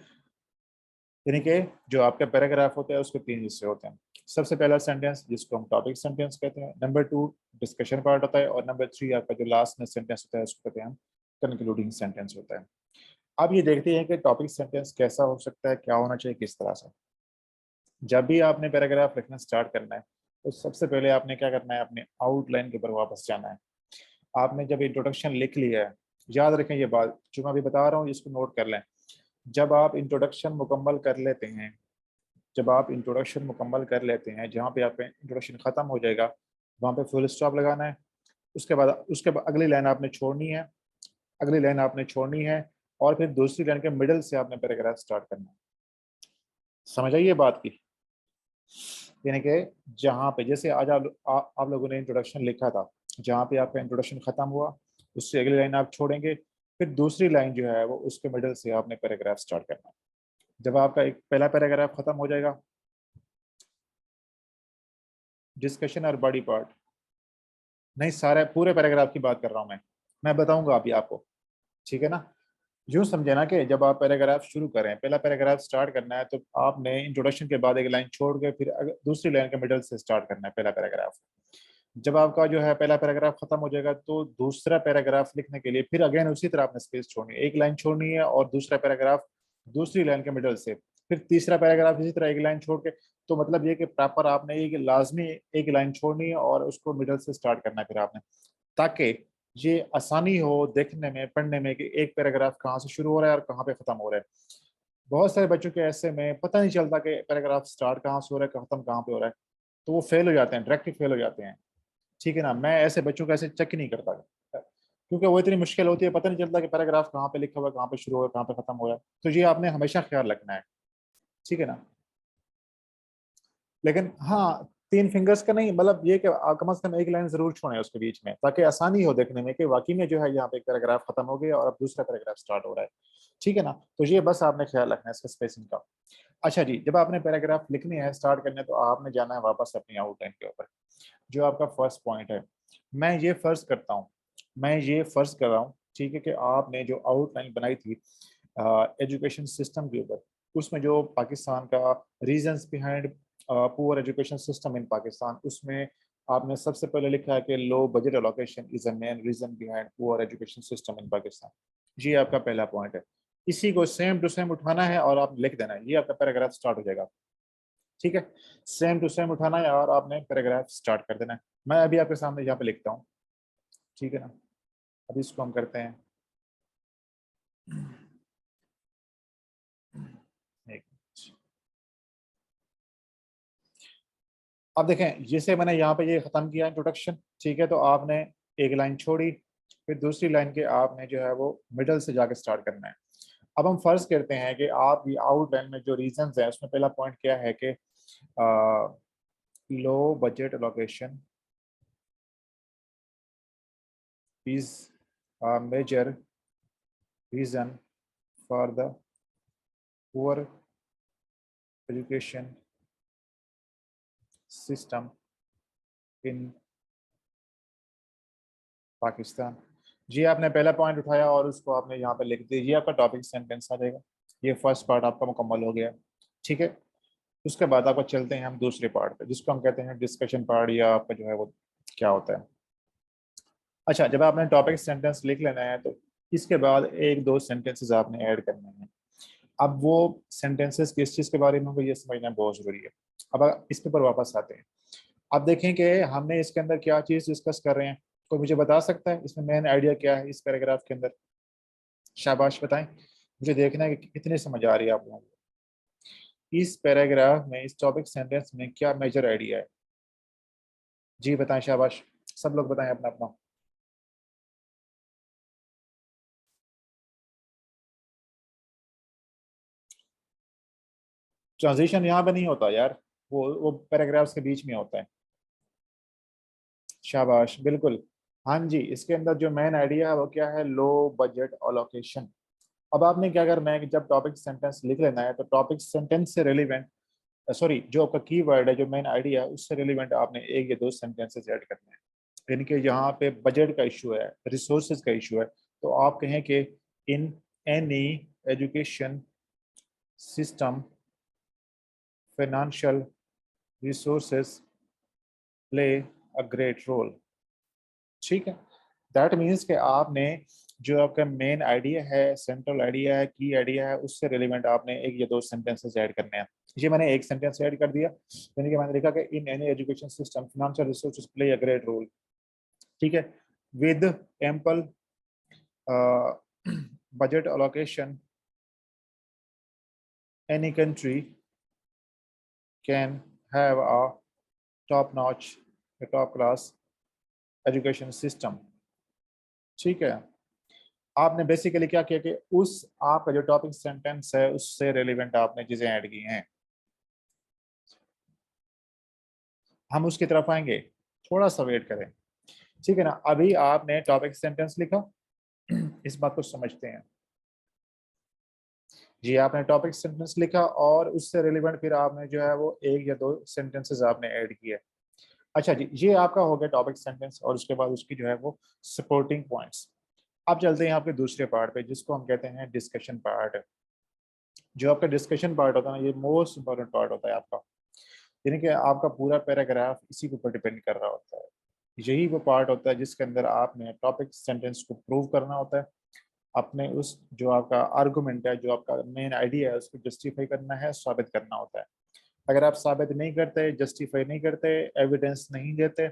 यानी कि जो आपका पैराग्राफ होता है उसके तीन हिस्से होते हैं। सबसे पहला सेंटेंस जिसको हम टॉपिक सेंटेंस कहते हैं, नंबर टू डिस्कशन पार्ट होता है, और नंबर थ्री आपका जो लास्ट में सेंटेंस होता है उसको कहते हैं हम कंक्लूडिंग सेंटेंस होता है। अब ये देखते हैं कि टॉपिक सेंटेंस कैसा हो सकता है, क्या होना चाहिए, किस तरह से। जब भी आपने पैराग्राफ लिखना स्टार्ट करना है तो सबसे पहले आपने क्या करना है, अपने आउटलाइन के ऊपर वापस जाना है। आपने जब इंट्रोडक्शन लिख लिया है, याद रखें ये बात जो मैं अभी बता रहा हूँ, इसको नोट कर लें। जब आप इंट्रोडक्शन मुकम्मल कर लेते हैं, जब आप इंट्रोडक्शन मुकम्मल कर लेते हैं, जहाँ पे आपका इंट्रोडक्शन ख़त्म हो जाएगा वहाँ पे फुल स्टॉप लगाना है। उसके बाद अगली लाइन आपने छोड़नी है, अगली लाइन आपने छोड़नी है, और फिर दूसरी लाइन के मिडल से आपने पैराग्राफ स्टार्ट करना है। समझ आइए बात की, यानी कि जहाँ पे जैसे आज आप लोगों ने इंट्रोडक्शन लिखा था, जहाँ पे आपका इंट्रोडक्शन खत्म हुआ उससे अगली लाइन आप छोड़ेंगे, फिर दूसरी लाइन जो है वो उसके मिडल से आपने पैराग्राफ स्टार्ट करना है। जब आपका एक पहला पैराग्राफ खत्म हो जाएगा, डिस्कशन और बॉडी पार्ट, नहीं सारे पूरे पैराग्राफ की बात कर रहा हूँ मैं बताऊंगा अभी आपको, ठीक है ना। यूं समझे ना कि जब आप पैराग्राफ शुरू करें, पहला पैराग्राफ स्टार्ट करना है, तो आपने इंट्रोडक्शन के बाद एक लाइन छोड़ के फिर दूसरी लाइन के मिडल से स्टार्ट करना है पहला पैराग्राफ। जब आपका जो है पहला पैराग्राफ खत्म हो जाएगा तो दूसरा पैराग्राफ लिखने के लिए फिर अगेन उसी तरह आपने स्पेस छोड़नी है, एक लाइन छोड़नी है, और दूसरा पैराग्राफ दूसरी लाइन के मिडल से, फिर तीसरा पैराग्राफ इसी तरह एक लाइन छोड़ के। तो मतलब ये कि प्रॉपर आपने एक लाजमी एक लाइन छोड़नी है और उसको मिडल से स्टार्ट करना है फिर आपने, ताकि ये आसानी हो देखने में, पढ़ने में कि एक पैराग्राफ कहाँ से शुरू हो रहा है और कहाँ पे खत्म हो रहा है। बहुत सारे बच्चों के ऐसे में पता नहीं चलता कि पैराग्राफ स्टार्ट कहाँ से हो रहा है, खत्म कहाँ पे हो रहा है, तो वो फेल हो जाते हैं, डायरेक्टली फेल हो जाते हैं, ठीक है ना। मैं ऐसे बच्चों को ऐसे चेक ही नहीं करता, क्योंकि वो इतनी मुश्किल होती है, पता नहीं चलता कि पैराग्राफ कहाँ पे लिखा हुआ है, कहाँ पे शुरू हुआ है, कहाँ पे खत्म हो रहा है। तो ये आपने हमेशा ख्याल रखना है, ठीक है ना। लेकिन हाँ, तीन फिंगर्स का नहीं, मतलब ये कि आप कम से कम एक लाइन जरूर छोड़ें उसके बीच में, ताकि आसानी हो देखने में कि वाकई में जो है यहाँ पे एक पैराग्राफ खत्म हो गया और अब दूसरा पैराग्राफ स्टार्ट हो रहा है, ठीक है ना। तो ये बस आपने ख्याल रखना है इसका स्पेसिंग का। अच्छा जी, जब आपने पैराग्राफ लिखनी है, स्टार्ट करने, तो आपने जाना है वापस अपनी आउटलाइन के ऊपर। जो आपका फर्स्ट पॉइंट है, मैं ये फर्ज करता हूँ, मैं ये फर्ज कर रहा हूँ, ठीक है, कि आपने जो आउटलाइन बनाई थी एजुकेशन सिस्टम के ऊपर, उसमें जो पाकिस्तान का reasons behind poor education system in Pakistan, उसमें आपने सबसे पहले लिखा है कि low budget allocation is a main reason behind poor education system in Pakistan. ये आपका पहला पॉइंट है। इसी को सेम टू सेम उठाना है और आप लिख देना है, ये आपका पैराग्राफ स्टार्ट हो जाएगा। ठीक है, सेम टू सेम उठाना है और आपने पैराग्राफ स्टार्ट कर देना है। मैं अभी आपके सामने यहाँ पे लिखता हूँ, ठीक है ना। अभी इसको हम करते हैं, एक मिनट। अब देखें, जैसे मैंने यहाँ पे ये खत्म किया इंट्रोडक्शन, ठीक है, तो आपने एक लाइन छोड़ी, फिर दूसरी लाइन के आपने जो है वो मिडल से जाके स्टार्ट करना है। अब हम फर्ज करते हैं कि आप ये आउटलाइन में जो रीजंस है उसमें पहला पॉइंट क्या है कि low budget allocation is a major reason for the poor education system in Pakistan. जी, आपने पहला पॉइंट उठाया और उसको आपने यहाँ पे लिख दिया, ये आपका टॉपिक सेंटेंस आ जाएगा। ये फर्स्ट पार्ट आपका मुकम्मल हो गया, ठीक है। उसके बाद आपको चलते हैं हम दूसरे पार्ट पे, जिसको हम कहते हैं डिस्कशन पार्ट, या आपका जो है वो क्या होता है। अच्छा, जब आपने टॉपिक सेंटेंस लिख लेना है तो इसके बाद एक दो सेंटेंसेस आपने ऐड करने हैं। अब वो सेंटेंसेस किस चीज़ के बारे में होंगे ये समझना बहुत ज़रूरी है। अब इस पर वापस आते हैं। अब देखें कि हमने इसके अंदर क्या चीज़ डिस्कस कर रहे हैं, कोई मुझे बता सकता है इसमें मेन आइडिया क्या है इस पैराग्राफ के अंदर? शाबाश बताएं, मुझे देखना है कि कितनी समझ आ रही है आप लोगों को इस पैराग्राफ में, इस टॉपिक सेंटेंस में क्या मेजर आइडिया है। जी बताएं, शाबाश, सब लोग बताएं अपना अपना। ट्रांजिशन यहाँ पे नहीं होता यार, वो पैराग्राफ्स के बीच में होता है। शाबाश, बिल्कुल। हाँ जी, इसके अंदर जो मेन आइडिया है वो क्या है? Low budget allocation. अब आपने क्या करना है कि जब टॉपिक सेंटेंस लिख लेना है तो टॉपिक सेंटेंस से रिलेवेंट, सॉरी, जो आपका की वर्ड है, जो मेन आइडिया है उससे रिलेवेंट आपने एक या दो सेंटेंसेस ऐड करने हैं। यानी कि यहाँ पे बजट का इशू है, रिसोर्सेज का इशू है, तो आप कहें कि in any education system financial resources play a great role. ठीक है, दैट मीन्स कि आपने जो आपका मेन आइडिया है, सेंट्रल आइडिया है, की आइडिया है, उससे रिलेवेंट आपने एक या दो सेंटेंसेस ऐड करने हैं। ये मैंने एक सेंटेंस ऐड कर दिया, यानी कि मैंने लिखा कि in any education system financial resources play a great role. ठीक है, with ample budget allocation, any country can have a top-notch, a top-class education system। ठीक है, आपने बेसिकली क्या किया कि उस आपका जो टॉपिक सेंटेंस है उससे रेलिवेंट आपने चीजें ऐड की हैं। हम उसकी तरफ आएंगे, थोड़ा सा वेट करें, ठीक है ना। अभी आपने टॉपिक सेंटेंस लिखा, इस बात को समझते हैं। जी, आपने टॉपिक सेंटेंस लिखा और उससे रिलेवेंट फिर आपने जो है वो एक या दो सेंटेंसेस आपने ऐड किए। अच्छा जी, ये आपका हो गया टॉपिक सेंटेंस और उसके बाद उसकी जो है वो सपोर्टिंग पॉइंट्स। अब चलते हैं आपके दूसरे पार्ट पे, जिसको हम कहते हैं डिस्कशन पार्ट। जो आपका डिस्कशन पार्ट होता है ना, ये मोस्ट इंपॉर्टेंट पार्ट होता है आपका, यानी कि आपका पूरा पैराग्राफ इसी के ऊपर डिपेंड कर रहा होता है। यही वो पार्ट होता है जिसके अंदर आपने टॉपिक सेंटेंस को प्रूव करना होता है, अपने उस जो आपका आर्गुमेंट है, जो आपका मेन आइडिया है, उसको जस्टिफाई करना है, साबित करना होता है। अगर आप साबित नहीं करते, जस्टिफाई नहीं करते, एविडेंस नहीं देते,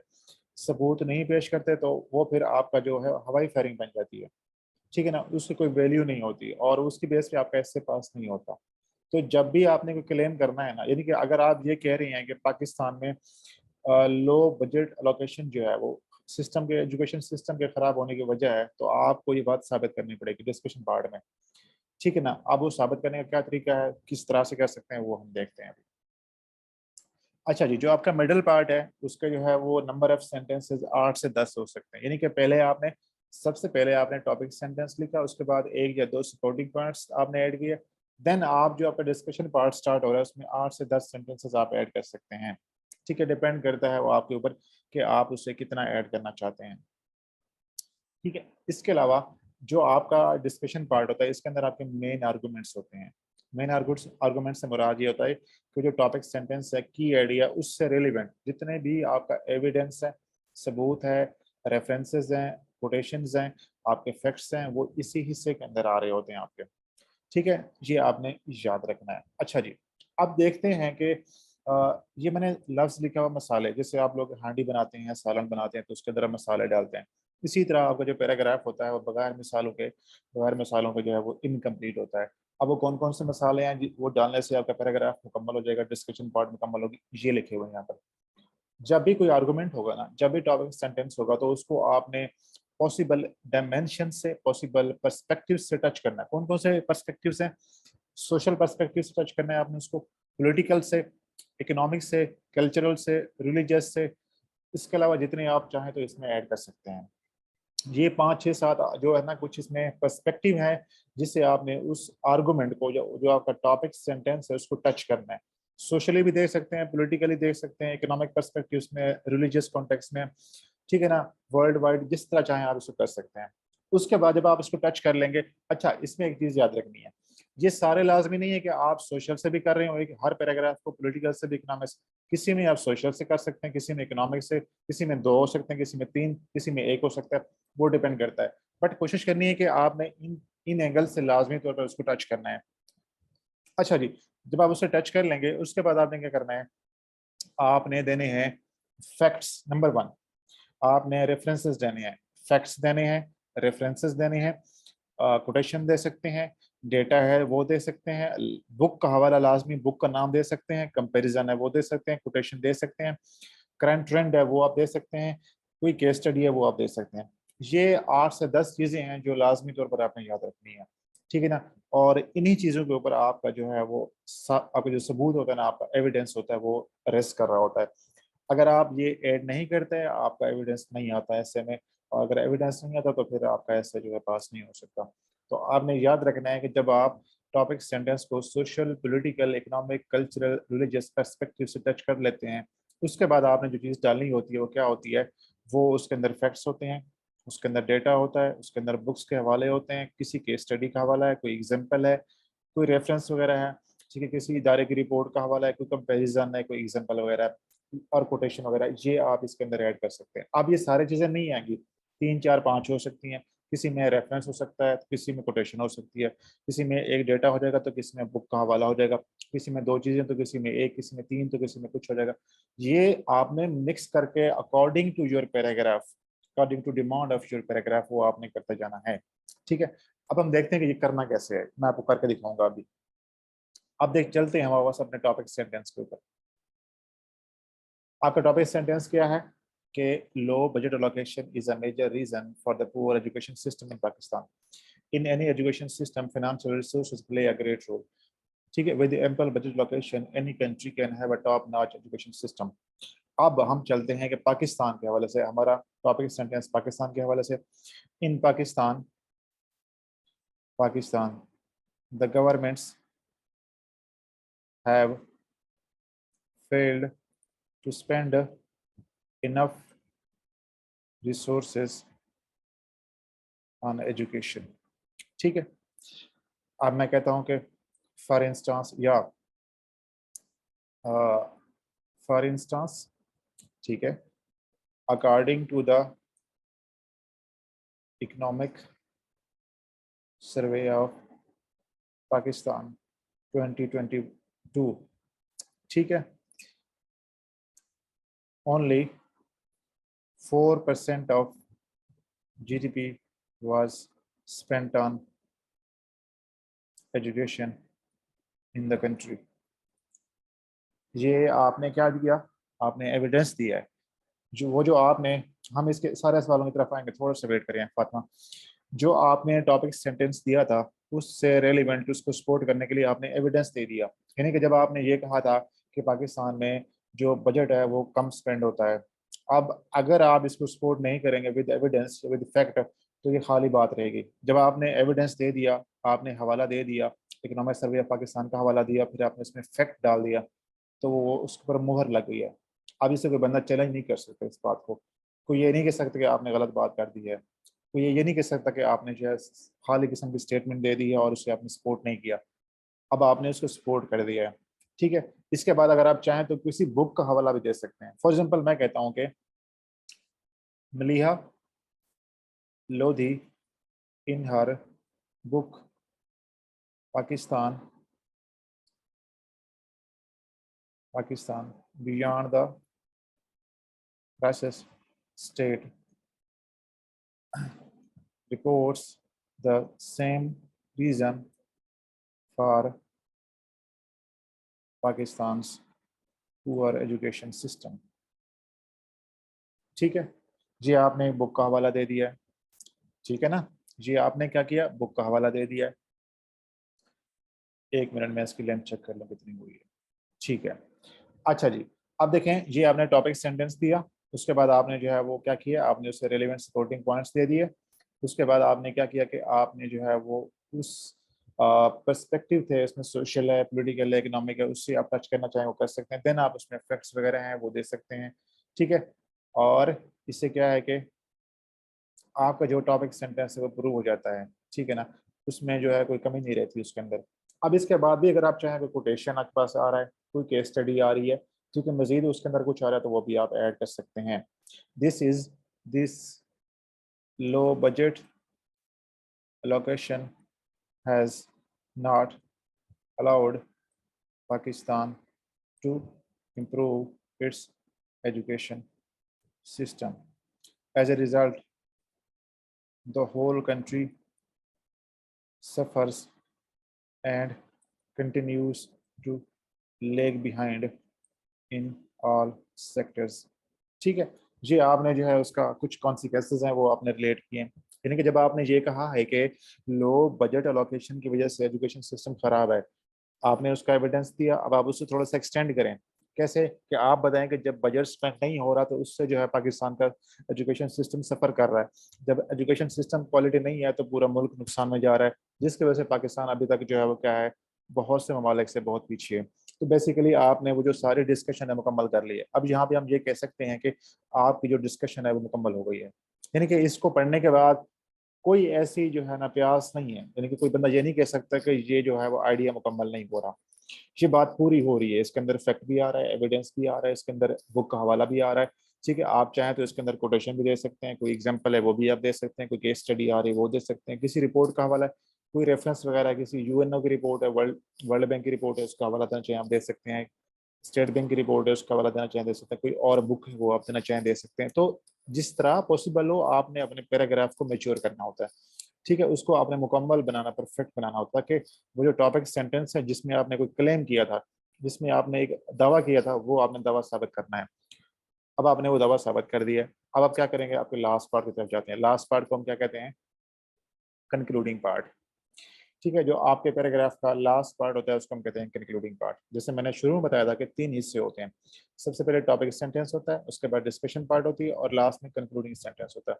सबूत नहीं पेश करते, तो वो फिर आपका जो है हवाई फायरिंग बन जाती है। ठीक है ना, उसकी कोई वैल्यू नहीं होती और उसकी बेस पे आपका इससे पास नहीं होता। तो जब भी आपने कोई क्लेम करना है ना, यानी कि अगर आप ये कह रही हैं कि पाकिस्तान में लो बजट अलोकेशन जो है वो सिस्टम के, एजुकेशन सिस्टम के खराब होने की वजह है, तो आपको ये बात साबित करनी पड़ेगी डिस्कशन पार्ट में। ठीक है ना, अब वो साबित करने का क्या तरीका है, किस तरह से कर सकते हैं, वो हम देखते हैं अभी। अच्छा जी, जो आपका मिडिल पार्ट है उसका जो है वो नंबर ऑफ सेंटेंसेस 8 से 10 हो सकते हैं। यानी कि पहले आपने, सबसे पहले आपने टॉपिक सेंटेंस लिखा, उसके बाद एक या दो सपोर्टिंग पॉइंट्स आपने ऐड किए, देन आप जो आपका डिस्कशन पार्ट स्टार्ट हो रहा है उसमें 8 से 10 सेंटेंसेस आप ऐड कर सकते हैं। ठीक है, डिपेंड करता है वो आपके ऊपर कि आप उससे कितना ऐड करना चाहते हैं। ठीक है, इसके अलावा जो आपका डिस्कशन पार्ट होता है इसके अंदर आपके मेन आर्गूमेंट्स होते हैं। मेन आर्गूमेंट से मुराद ये होता है कि जो टॉपिक सेंटेंस है, की आइडिया, उससे रिलेवेंट जितने भी आपका एविडेंस है, सबूत है, रेफरेंसेस हैं, कोटेशंस हैं, आपके फैक्ट्स हैं, वो इसी हिस्से के अंदर आ रहे होते हैं आपके। ठीक है, ये आपने याद रखना है। अच्छा जी, अब देखते हैं कि ये मैंने लफ्ज़ लिखा हुआ मसाले, जैसे आप लोग हांडी बनाते हैं या सालन बनाते हैं तो उसके अंदर आप मसाले डालते हैं। इसी तरह आपका जो पैराग्राफ होता है वो बगैर मिसालों के जो है वो इनकम्प्लीट होता है। अब वो कौन-कौन से मसाले हैं वो डालने से आपका पैराग्राफ मुकम्मल हो जाएगा, डिस्कशन पार्ट मुकम्मल होगी, ये लिखे हुए हैं यहाँ पर। जब भी कोई आर्गुमेंट होगा ना, जब भी टॉपिक सेंटेंस होगा तो उसको आपने पॉसिबल डायमेंशन से, पॉसिबल पर्सपेक्टिव से टच करना है। कौन-कौन से पर्सपेक्टिव्स हैं? सोशल पर्सपेक्टिव से टच करना है आपने उसको, पॉलिटिकल से, इकोनॉमिक से, कल्चरल से, रिलीजियस से, इसके अलावा जितने आप चाहें तो इसमें ऐड कर सकते हैं। ये 5, 6, 7 जो है ना कुछ इसमें पर्सपेक्टिव है जिससे आपने उस आर्गुमेंट को जो जो आपका टॉपिक सेंटेंस है उसको टच करना है। सोशली भी देख सकते हैं, पॉलिटिकली देख सकते हैं, इकोनॉमिक पर्सपेक्टिव में, रिलीजियस कॉन्टेक्स्ट में, ठीक है ना, वर्ल्ड वाइड जिस तरह चाहें आप इसको कर सकते हैं। उसके बाद जब आप इसको टच कर लेंगे, अच्छा इसमें एक चीज़ याद रखनी है, ये सारे लाज़मी नहीं है कि आप सोशल से भी कर रहे हो, एक हर पैराग्राफ को पॉलिटिकल से भी, इकोनॉमिक से, किसी में आप सोशल से कर सकते हैं, किसी में इकोनॉमिक से, किसी में 2 हो सकते हैं, किसी में 3, किसी में 1 हो सकता है, वो डिपेंड करता है। बट कोशिश करनी है कि आपने इन इन एंगल से लाज़मी तौर पर उसको टच करना है। अच्छा जी, जब आप उसे टच कर लेंगे, उसके बाद आपने क्या करना है, आपने देने हैं फैक्ट्स नंबर 1, आपने रेफरेंसेस देने हैं, फैक्ट्स देने हैं, रेफरेंसेस देने हैं, कोटेशन दे सकते हैं, डेटा है वो दे सकते हैं, बुक का हवाला लाजमी, बुक का नाम दे सकते हैं, कंपैरिजन है वो दे सकते हैं, कोटेशन दे सकते हैं, करंट ट्रेंड है वो आप दे सकते हैं, कोई केस स्टडी है वो आप दे सकते हैं। ये 8 से 10 चीज़ें हैं जो लाजमी तौर पर आपने याद रखनी है, ठीक है ना? और इन्हीं चीज़ों के ऊपर आपका जो है वो आपका जो सबूत होता है ना, आपका एविडेंस होता है वो रेस्ट कर रहा होता है। अगर आप ये ऐड नहीं करते, आपका एविडेंस नहीं आता ऐसे में, और अगर एविडेंस नहीं आता तो फिर आपका ऐसे जो है पास नहीं हो सकता। तो आपने याद रखना है कि जब आप टॉपिक सेंटेंस को social, political, economic, cultural, religious perspective से टच कर लेते हैं, उसके बाद आपने जो चीज़ डालनी होती है वो क्या होती है, वो उसके अंदर फैक्ट्स होते हैं, उसके अंदर डेटा होता है, उसके अंदर बुक्स के हवाले होते हैं, किसी केस स्टडी का हवाला है, कोई एग्जाम्पल है, कोई रेफरेंस वगैरह है, ठीक है, किसी इदारे की रिपोर्ट का हवाला है, कोई कंपेरिजन है, कोई एग्जाम्पल वगैरह है, और कोटेशन वगैरह, ये आप इसके अंदर ऐड कर सकते हैं। अब ये सारी चीज़ें नहीं आएंगी, 3, 4, 5 हो सकती हैं, किसी में रेफरेंस हो सकता है, किसी में कोटेशन हो सकती है, किसी में एक डेटा हो जाएगा तो किसी में बुक का हवाला हो जाएगा, किसी में 2 चीज़ें तो किसी में 1, किसी में 3 तो किसी में कुछ हो जाएगा। ये आपने मिक्स करके according to your paragraph, according to demand of your paragraph वो आपने करते जाना है, ठीक है। अब हम देखते हैं कि ये करना कैसे है, मैं आपको करके दिखाऊंगा अभी। अब देख चलते हैं हमारे पास अपने टॉपिक सेंटेंस के ऊपर। आपका टॉपिक सेंटेंस क्या है कि low budget allocation is a major reason for the poor education system in Pakistan. In any education system financial resources play a great role. ठीक है, with ample budget location any country can have a top notch education system. अब हम चलते हैं कि पाकिस्तान के हवाले से, हमारा टॉपिक सेंटेंस पाकिस्तान के हवाले से। In Pakistan the governments have failed to spend enough resources on education। ठीक है, अब मैं कहता हूं कि फॉर इंस्टांस या फॉर इंस्टांस, ठीक है, according to the economic survey of Pakistan 2022, ठीक है, only 4% of GDP was spent on education in the country। ये आपने क्या दिया, आपने एविडेंस दिया है, जो आपने, हम इसके सारे सवालों की तरफ आएंगे, थोड़ा सा वेट करें फातिमा। जो आपने टॉपिक सेंटेंस दिया था उससे रेलिवेंट, उसको सपोर्ट करने के लिए आपने एविडेंस दे दिया। यानी कि जब आपने ये कहा था कि पाकिस्तान में जो बजट है वो कम स्पेंड होता है, अब अगर आप इसको सपोर्ट नहीं करेंगे विद एविडेंस, विद फैक्ट, तो ये खाली बात रहेगी। जब आपने एविडेंस दे दिया, आपने हवाला दे दिया, इकोनॉमिक सर्वे ऑफ पाकिस्तान का हवाला दिया, फिर आपने इसमें फैक्ट डाल दिया, तो वो उसके ऊपर मुहर लग गई है। अब इसे कोई बंदा चैलेंज नहीं कर सकता इस बात को, कोई ये नहीं कह सकता कि आपने गलत बात कर दी है, कोई ये नहीं कह सकता कि आपने जो है खाली किस्म की स्टेटमेंट दे दी है और उसे आपने सपोर्ट नहीं किया। अब आपने उसको सपोर्ट कर दिया है, ठीक है। इसके बाद अगर आप चाहें तो किसी बुक का हवाला भी दे सकते हैं। फॉर एग्जाम्पल मैं कहता हूँ कि Maleeha Lodhi in her book Pakistan beyond the crisis state reports the same reason for Pakistan's poor education system। ठीक है जी, आपने बुक का हवाला दे दिया है, ठीक है ना जी, आपने क्या किया, बुक का हवाला दे दिया है। 1 मिनट में इसकी लेंथ चेक कर लो कितनी हुई है, ठीक है। अच्छा जी, अब देखें जी, आपने टॉपिक सेंटेंस दिया, उसके बाद आपने जो है वो क्या किया, आपने उससे रेलेवेंट सपोर्टिंग पॉइंट्स दे दिए। उसके बाद आपने क्या किया कि आपने जो है वो उस पर्सपेक्टिव थे, इसमें सोशल है, पॉलिटिकल है, इकोनॉमिक है, उससे आप टच करना चाहें वो कर सकते हैं। देन आप उसमें फैक्ट्स वगैरह हैं वो दे सकते हैं, ठीक है। और इससे क्या है कि आपका जो टॉपिक सेंटेंस है वो प्रूव हो जाता है, ठीक है ना, उसमें जो है कोई कमी नहीं रहती उसके अंदर। अब इसके बाद भी अगर आप चाहें कोई कोटेशन आपके पास आ रहा है, कोई केस स्टडी आ रही है, ठीक है, मजीद उसके अंदर कुछ आ रहा है तो वो भी आप ऐड कर सकते हैं। This low budget allocation has not allowed Pakistan to improve its education system. As a result, the whole country suffers and continues to lag behind in all sectors। ठीक है जी, आपने जो है उसका कुछ कॉन्सिक्वेंसेज हैं वो आपने रिलेट किए हैं, यानी कि जब आपने ये कहा है कि लो बजट अलोकेशन की वजह से एजुकेशन सिस्टम खराब है, आपने उसका एविडेंस दिया। अब आप उससे थोड़ा सा एक्सटेंड करें, कैसे कि आप बताएं कि जब बजट स्पेंड नहीं हो रहा तो उससे जो है पाकिस्तान का एजुकेशन सिस्टम सफ़र कर रहा है। जब एजुकेशन सिस्टम क्वालिटी नहीं है तो पूरा मुल्क नुकसान में जा रहा है, जिसकी वजह से पाकिस्तान अभी तक जो है वो क्या है, बहुत से ममालिक से बहुत पीछे है। तो बेसिकली आपने वो जो सारी डिस्कशन है मुकम्मल कर ली है। अब यहाँ पे हम ये कह सकते हैं कि आपकी जो डिस्कशन है वो मुकम्मल हो गई है, यानी कि इसको पढ़ने के बाद कोई ऐसी जो है ना प्यास नहीं है, यानी कि कोई बंदा ये नहीं कह सकता कि ये जो है वो आइडिया मुकम्मल नहीं हो रहा। ये बात पूरी हो रही है, इसके अंदर फैक्ट भी आ रहा है, एविडेंस भी आ रहा है, इसके अंदर बुक का हवाला भी आ रहा है, ठीक है। आप चाहें तो इसके अंदर कोटेशन भी दे सकते हैं, कोई एग्जांपल है वो भी आप दे सकते हैं, कोई केस स्टडी आ रही है वो दे सकते हैं, किसी रिपोर्ट का हवाला है, कोई रेफरेंस वगैरह, किसी यूएनओ की रिपोर्ट है, वर्ल्ड वर्ल्ड बैंक की रिपोर्ट है, उसका हवाला देना चाहिए आप दे सकते हैं, स्टेट बैंक की रिपोर्ट है उसका हवाला देना चाहें दे सकते हैं, कोई और बुक है वो आप देना चाहें दे सकते हैं। तो जिस तरह पॉसिबल हो आपने अपने पैराग्राफ को मेच्योर करना होता है, ठीक है, उसको आपने मुकम्मल बनाना, परफेक्ट बनाना होता है कि वो जो टॉपिक सेंटेंस है जिसमें आपने कोई क्लेम किया था, जिसमें आपने एक दावा किया था, वो आपने दावा साबित करना है। अब आपने वो दावा साबित कर दिया है, अब आप क्या करेंगे, आपके लास्ट पार्ट की तरफ जाते हैं। लास्ट पार्ट को हम क्या कहते हैं, कंक्लूडिंग पार्ट, ठीक है। जो आपके पैराग्राफ का लास्ट पार्ट होता है उसको हम कहते हैं कंक्लूडिंग पार्ट। जैसे मैंने शुरू में बताया था कि 3 हिस्से होते हैं, सबसे पहले टॉपिक सेंटेंस होता है, उसके बाद डिस्कशन पार्ट होती है और लास्ट में कंक्लूडिंग सेंटेंस होता है।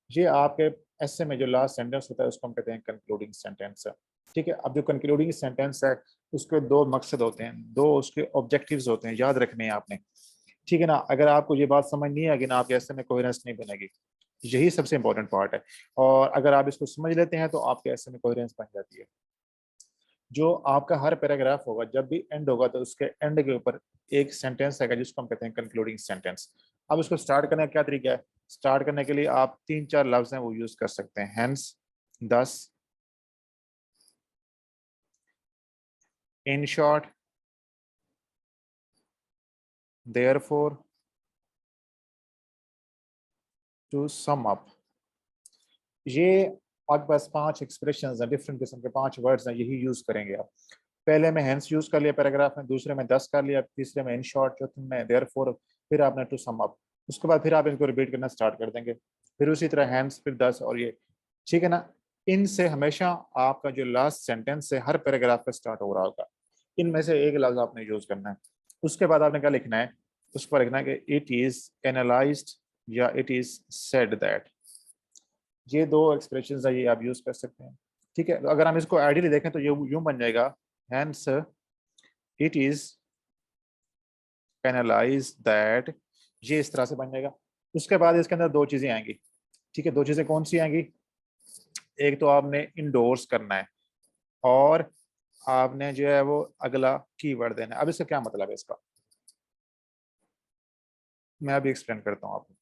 ये आपके ऐसे में जो लास्ट सेंटेंस होता है उसको हम कहते हैं कंक्लूडिंग सेंटेंस, ठीक है। अब जो कंक्लूडिंग सेंटेंस है उसके 2 मकसद होते हैं, 2 उसके ऑब्जेक्टिव्स होते हैं, याद रखने हैं आपने, ठीक है ना। अगर आपको ये बात समझ नहीं आएगी ना, आपके ऐसे में कोहेरेंस नहीं बनेगी, यही सबसे इंपॉर्टेंट पार्ट है। और अगर आप इसको समझ लेते हैं तो आपके ऐसे में कोहेरेंस बन जाती है। जो आपका हर पैराग्राफ होगा जब भी एंड होगा तो उसके एंड के ऊपर एक सेंटेंस आएगा जिसको हम कहते हैं कंक्लूडिंग सेंटेंस। अब उसको स्टार्ट करने का क्या तरीका है, स्टार्ट करने के लिए आप 3-4 लफ्ज हैं वो यूज कर सकते हैं, hence, thus, in short, therefore, to sum up. ये आपके पास 5 एक्सप्रेशन हैं, डिफरेंट किस्म के 5 वर्ड्स हैं, यही यूज करेंगे आप। पहले में हेंस यूज कर लिया पैराग्राफ में, दूसरे में 10 कर लिया, तीसरे में इन शॉर्ट, चौथे में देयरफॉर, फिर आपने टू सम अप। उसके बाद फिर आप इनको रिपीट करना स्टार्ट कर देंगे, फिर उसी तरह हैंड्स, फिर 10 और ये, ठीक है ना। इनसे हमेशा आपका जो लास्ट सेंटेंस है हर पैराग्राफ का स्टार्ट हो रहा होगा, इनमें से एक लफ्ज आपने यूज करना है। उसके बाद आपने क्या लिखना है, उस पर लिखना है कि इट इज एनालाइज्ड या इट इज सेड दैट। ये 2 एक्सप्रेशन है, ये आप यूज कर सकते हैं, ठीक है। तो अगर हम इसको आइडियली देखें तो ये यूं बन जाएगा, hence it is analyse that, ये इस तरह से बन जाएगा। उसके बाद इसके अंदर 2 चीजें आएंगी, ठीक है। 2 चीजें कौन सी आएंगी, एक तो आपने इंडोर्स करना है और आपने जो है वो अगला कीवर्ड देना है। अब इसका क्या मतलब है, इसका मैं अभी एक्सप्लेन करता हूँ आपको।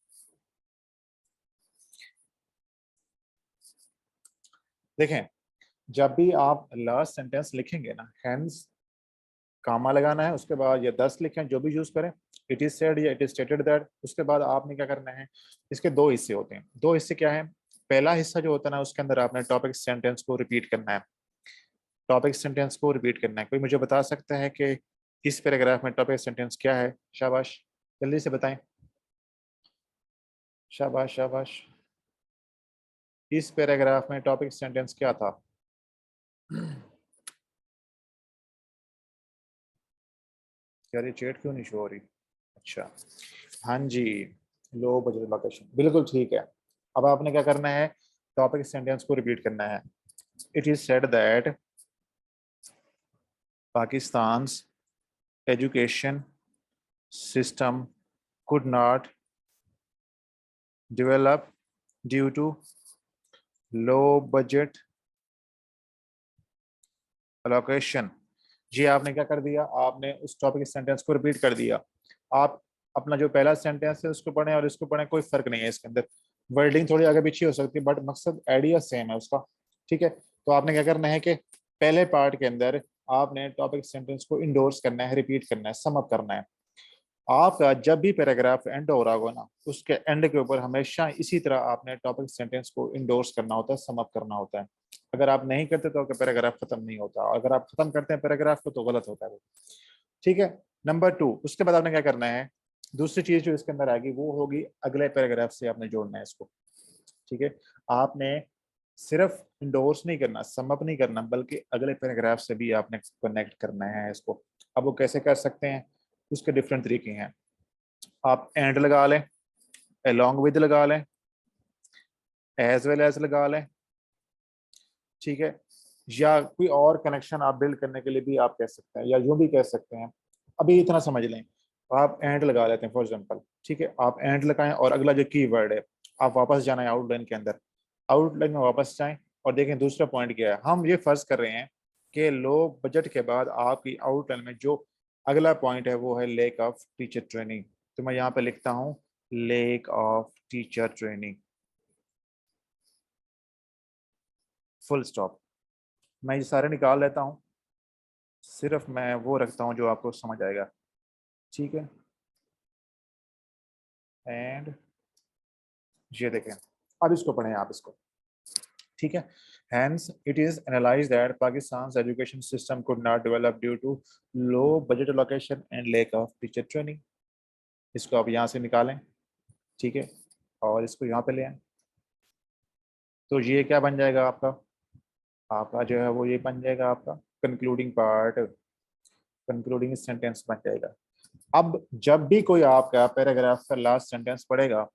देखें, जब भी आप लास्ट सेंटेंस लिखेंगे ना, हैंस कामा लगाना है, उसके बाद या 10 लिखें, जो भी यूज करें, इट इज सेड या इट इज स्टेटेड दैट, उसके बाद आपने क्या करना है, इसके दो हिस्से होते हैं। दो हिस्से क्या है? पहला हिस्सा जो होता है ना, उसके अंदर आपने टॉपिक सेंटेंस को रिपीट करना है। टॉपिक सेंटेंस को रिपीट करना है। कोई मुझे बता सकता है कि इस पैराग्राफ में टॉपिक सेंटेंस क्या है? शाबाश, जल्दी से बताएं। शाबाश शाबाश। इस पैराग्राफ में टॉपिक सेंटेंस क्या था? यार ये चैट क्यों नहीं शो हो रही? अच्छा, हाँ जी, लो बजट लोकेशन, बिल्कुल ठीक है। अब आपने क्या करना है, टॉपिक सेंटेंस को रिपीट करना है। It is said that Pakistan education system could not develop due to low budget allocation। जी आपने क्या कर दिया, आपने उस टॉपिक सेंटेंस को रिपीट कर दिया। आप अपना जो पहला सेंटेंस है उसको पढ़ें और इसको पढ़ें, कोई फर्क नहीं है इसके अंदर। वर्डिंग थोड़ी आगे पीछे हो सकती है बट मकसद आइडिया सेम है उसका। ठीक है, तो आपने क्या करना है कि पहले पार्ट के अंदर आपने टॉपिक सेंटेंस को इंडोर्स करना है, रिपीट करना है, सम अप करना है। आपका जब भी पैराग्राफ एंड हो रहा होगा ना, उसके एंड के ऊपर हमेशा इसी तरह आपने टॉपिक सेंटेंस को इंडोर्स करना होता है, सम अप करना होता है। अगर आप नहीं करते तो आपका पैराग्राफ खत्म नहीं होता, और अगर आप खत्म करते हैं पैराग्राफ को तो गलत होता है वो। ठीक है, नंबर 2, उसके बाद आपने क्या करना है, दूसरी चीज जो इसके अंदर आएगी वो होगी अगले पैराग्राफ से आपने जोड़ना है इसको। ठीक है, आपने सिर्फ इंडोर्स नहीं करना, सम अप नहीं करना, बल्कि अगले पैराग्राफ से भी आपने कनेक्ट करना है इसको। अब वो कैसे कर सकते हैं, उसके डिफरेंट तरीके हैं। आप एंड लगा लें, along with लगा लें, एज वेल एज लगा लें। ठीक है, या कोई और कनेक्शन आप बिल्ड करने के लिए भी आप कह सकते हैं, या यूं भी कह सकते हैं। अभी इतना समझ लें, आप एंड लगा लेते हैं फॉर एग्जांपल। ठीक है, आप एंड लगाएं और अगला जो कीवर्ड है, आप वापस जाना है आउटलाइन के अंदर, आउटलाइन में वापस जाएं और देखें दूसरा पॉइंट क्या है। हम ये फर्ज कर रहे हैं कि लो बजट के बाद आपकी आउटलाइन में जो अगला पॉइंट है वो है लेक ऑफ टीचर ट्रेनिंग। तो मैं यहाँ पे लिखता हूँ lake of teacher training, full stop. मैं ये सारे निकाल लेता हूँ, सिर्फ मैं वो रखता हूँ जो आपको समझ आएगा। ठीक है, एंड ये देखें, अब इसको पढ़ें आप इसको। ठीक है, hence it is analyzed that Pakistan's education system could not develop due to low budget allocation and lack of teacher training। इसको आप यहाँ से निकालें। ठीक है, और इसको यहाँ पे ले आए, तो ये क्या बन जाएगा आपका, आपका जो है वो ये बन जाएगा आपका कंक्लूडिंग पार्ट, कंक्लूडिंग सेंटेंस बन जाएगा। अब जब भी कोई आपका पैराग्राफ का लास्ट सेंटेंस पढ़ेगा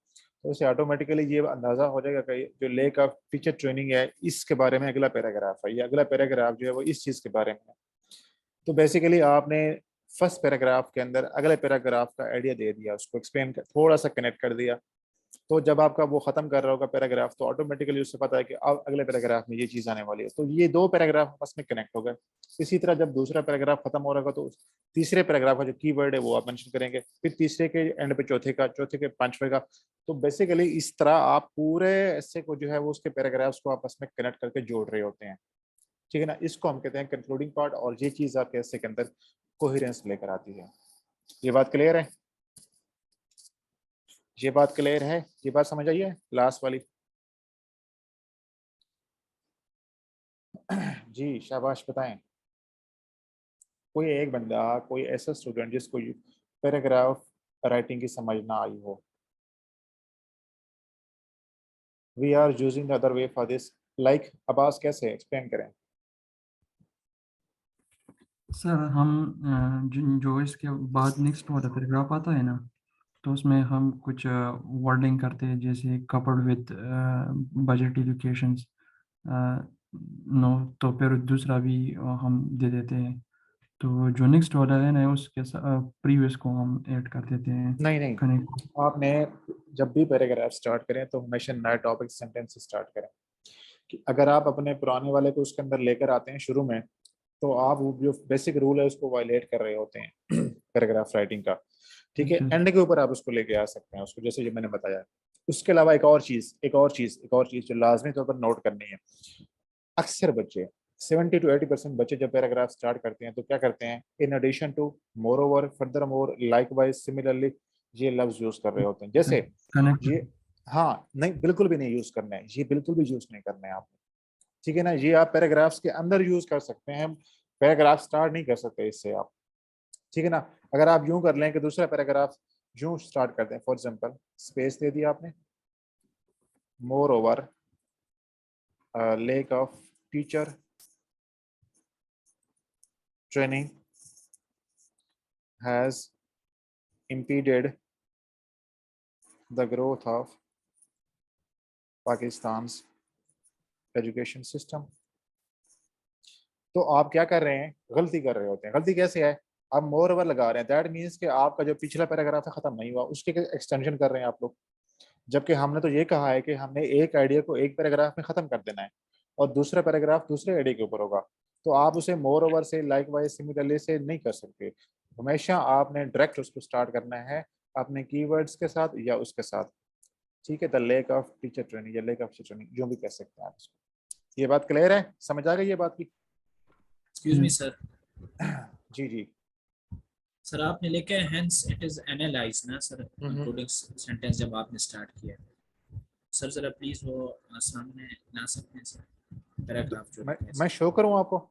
तो उसे ऑटोमेटिकली ये अंदाजा हो जाएगा कि जो लेक ऑफ टीचर ट्रेनिंग है इसके बारे में अगला पैराग्राफ है, या अगला पैराग्राफ जो है वो इस चीज के बारे में है। तो बेसिकली आपने फर्स्ट पैराग्राफ के अंदर अगले पैराग्राफ का आइडिया दे दिया, उसको एक्सप्लेन कर, थोड़ा सा कनेक्ट कर दिया। तो जब आपका वो खत्म कर रहा होगा पैराग्राफ, तो ऑटोमेटिकली उससे पता है कि अब अगले पैराग्राफ में ये चीज आने वाली है, तो ये दो पैराग्राफ आपस में कनेक्ट हो गए। इसी तरह जब दूसरा पैराग्राफ खत्म हो रहा होगा तो तीसरे पैराग्राफ का जो कीवर्ड है वो आप मेंशन करेंगे, फिर तीसरे के एंड पे चौथे का, चौथे के पांचवे का। तो बेसिकली इस तरह आप पूरे ऐसे को जो है वो उसके पैराग्राफ्स को आपस में कनेक्ट करके जोड़ रहे होते हैं। ठीक है ना, इसको हम कहते हैं कंक्लूडिंग पार्ट, और ये चीज आपके ऐसे के अंदर कोहेरेंस लेकर आती है। ये बात क्लियर है? ये बात क्लियर है? ये बात समझ आई है लास्ट वाली? जी शाबाश, बताएं। कोई एक बंदा, कोई ऐसा स्टूडेंट जिसको पैराग्राफ राइटिंग की समझ ना आई हो। We are using the other way for this, like Abbas कैसे एक्सप्लेन करें? सर हम जो इसके बाद नेक्स्ट वाला पैराग्राफ आता है ना, तो उसमें हम कुछ वर्डिंग करते हैं, जैसे coupled with budget education, no, तो फिर दूसरा भी हम दे देते हैं। तो जो नेक्स्ट वाला है ना, उसके प्रीवियस को हम ऐड कर देते हैं, नहीं नहीं, कनेक्ट। आपने जब भी पैराग्राफ स्टार्ट करें तो हमेशा नया टॉपिक सेंटेंस से स्टार्ट करें। कि अगर आप अपने पुराने वाले को उसके अंदर लेकर आते हैं शुरू में, तो आप वो जो बेसिक रूल है उसको वायलेट कर रहे होते हैं पैराग्राफ राइटिंग का। ठीक है, अच्छा। एंड के ऊपर आप उसको लेके आ सकते हैं उसको, जैसे जो मैंने बताया। उसके अलावा एक और चीज जो लाजमी तौर पर नोट करनी है। अक्सर बच्चे 70 to 80% बच्चे जब पैराग्राफ स्टार्ट करते हैं तो क्या करते हैं, in addition to, moreover, furthermore, likewise, similarly, ये लफ्ज यूज कर रहे होते हैं। जैसे कनेक्ट। ये, हाँ नहीं बिल्कुल भी नहीं यूज करना है, ये बिल्कुल भी यूज नहीं करना है आपने, ठीक है ना। ये आप पैराग्राफ्स के अंदर यूज कर सकते हैं, पैराग्राफ स्टार्ट नहीं कर सकते इससे आप, ठीक है ना। अगर आप यूं कर लें कि दूसरा पैराग्राफ यूं स्टार्ट करते हैं, फॉर एग्जांपल स्पेस दे दिया आपने, more over lake of teacher training has impeded the growth of Pakistan's education system। तो आप क्या कर रहे हैं, गलती कर रहे होते हैं। गलती कैसे है, आप मोर ओवर लगा रहे हैं, दैट मीन्स कि आपका जो पिछला पैराग्राफ है खत्म नहीं हुआ, उसके एक्सटेंशन कर रहे हैं आप लोग। जबकि हमने तो ये कहा है कि हमने एक आइडिया को एक पैराग्राफ में खत्म कर देना है और दूसरा पैराग्राफ दूसरे आइडिया के ऊपर होगा। तो आप उसे मोर ओवर से, लाइक वाइज, सिमिलरली से नहीं कर सकते। हमेशा आपने डायरेक्ट उसको स्टार्ट करना है अपने कीवर्ड्स के साथ या उसके साथ, ठीक है। The lake of teacher training या लेक ऑफ टीचर ट्रेनिंग, जो भी कह सकते हैं आप इसको। ये बात क्लियर है, समझ आ गई ये बात की? Excuse me sir. जी जी सर आपने लिखा है हेंस इट इज एनालाइज ना सर, कंक्लूडिंग सेंटेंस जब आपने स्टार्ट किया। सर जरा प्लीज वो सामने ला सकते हैं सर पैराग्राफ जो मैं शो करूं आपको?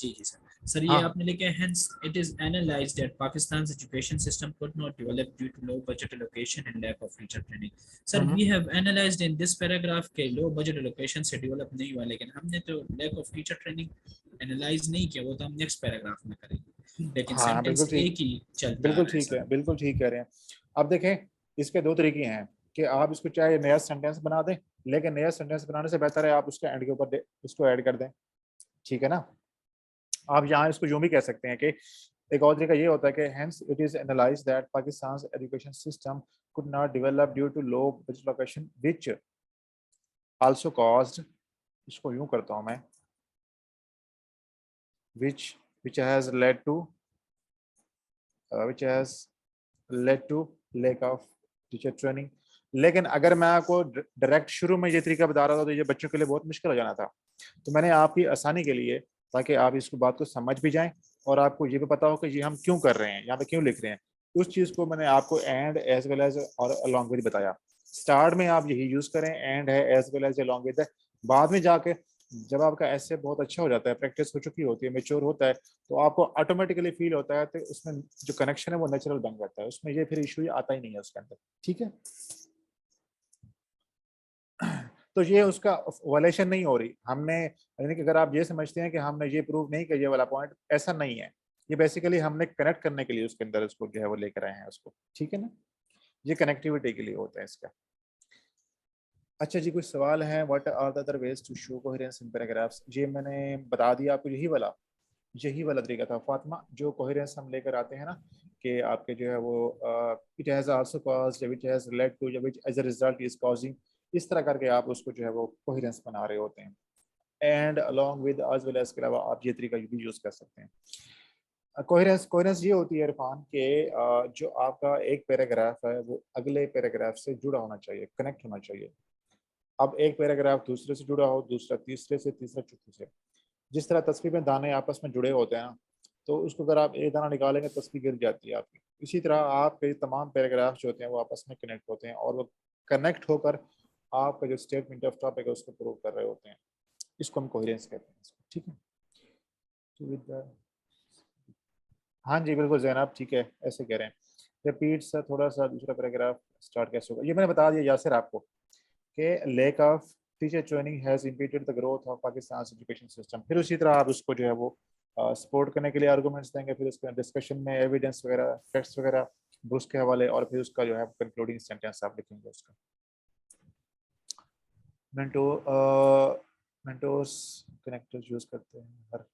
जी जी सर। सर ये हाँ आपने लिखा है hence it is analyzed that Pakistan's education system could not develop due to low budget allocation and lack of teacher training। Sir we have analyzed in this paragraph के low budget allocation से develop नहीं हुआ, लेकिन हमने तो lack of teacher training analyze नहीं किया, वो तो हम next paragraph में करेंगे, लेकिन हाँ बिल्कुल sentence ठीक, एक ही चलता बिल्कुल है ठीक सर। है, बिल्कुल ठीक कह रहे हैं। अब देखें, इसके दो तरीके हैं कि आप इसको चाहे नया सेंटेंस बना दें, लेकिन नया सेंटेंस बनाने से बेहतर है आप उसके एंड के ऊपर उसको ऐड कर दें, ठीक है ना। आप यहाँ इसको यूं भी कह सकते हैं कि एक और तरीका ये होता है कि hence it is analyzed that Pakistan's education system could not develop due to low budget allocation which also caused, इसको यूं करता हूं मैं, which has led to which has led to lack of teacher training। लेकिन अगर मैं आपको direct शुरू में ये तरीका बता रहा था तो ये बच्चों के लिए बहुत मुश्किल हो जाना था। तो मैंने आपकी आसानी के लिए, ताकि आप इसको बात को समझ भी जाएं और आपको ये भी पता हो कि ये हम क्यों कर रहे हैं, यहाँ पे क्यों लिख रहे हैं, उस चीज़ को मैंने आपको एंड एज वेल एज और अलॉन्ग विद बताया। स्टार्ट में आप यही यूज करें, एंड है, as well as, along with है। बाद में जाके जब आपका ऐसे बहुत अच्छा हो जाता है, प्रैक्टिस हो चुकी होती है, मेच्योर होता है, तो आपको ऑटोमेटिकली फील होता है तो उसमें जो कनेक्शन है वो नेचुरल बन जाता है, उसमें ये फिर इशू आता ही नहीं है उसके अंदर, ठीक है। तो ये उसका वायलेशन नहीं हो रही हमने, यानी कि अगर आप ये समझते हैं कि हमने ये प्रूव नहीं किया ये वाला पॉइंट, ऐसा नहीं है। ये बेसिकली हमने कनेक्ट करने के लिए उसके अंदर उसको जो है वो लेकर आए हैं उसको, ठीक है ना। ये कनेक्टिविटी के लिए होता है इसका। अच्छा जी, कुछ सवाल है, what are the other ways to show coherence in paragraphs? ये मैंने बता दिया आपको, यही वाला तरीका था फातिमा, जो कोहेरेंस हम लेकर आते हैं ना, कि आपके जो है वो it has also caused, which has led to, which as a result is causing, इस तरह करके आप उसको जो है वो कोहेरेंस बना रहे होते हैं। And along with, as well as के अलावा आप ये तरीका भी यूज कर सकते हैं। कोहेरेंस कोहेरेंस ये होती है इरफान के जो आपका एक पैराग्राफ है वो अगले पैराग्राफ से जुड़ा होना चाहिए, कनेक्ट होना चाहिए। अब एक पैराग्राफ दूसरे से जुड़ा हो, दूसरा तीसरे से, तीसरा चौथे से। जिस तरह तस्वीर में दाने आपस में जुड़े होते हैं ना, तो उसको अगर आप एक दाना निकालेंगे तस्वीर गिर जाती है आपकी। इसी तरह आपके तमाम पैराग्राफ जो होते हैं वो आपस में कनेक्ट होते हैं और वो कनेक्ट होकर आपका जो स्टेटमेंट ऑफ टॉपिक है उसको प्रूव कर रहे होते हैं। इसको हम कोहेरेंस कहते हैं, ठीक है। तो हाँ जी बिल्कुल जैनब, ठीक है, ऐसे कह रहे हैं। रिपीट सर थोड़ा सा दूसरा पैराग्राफ स्टार्ट कैसे होगा, ये मैंने बता दिया यासिर आपको कि lake of teacher training has impeded the growth of Pakistan education system. फिर उसी तरह आप उसको जो है वो सपोर्ट करने के लिए आर्गूमेंट्स देंगे, फिर उसके डिस्कशन में एविडेंस वगैरह, फैक्ट्स वगैरह, बुक्स के हवाले, और फिर उसका जो है कंक्लूडिंग सेंटेंस आप लिखेंगे उसका। मेंटोर्स कनेक्टर्स यूज करते हैं हर,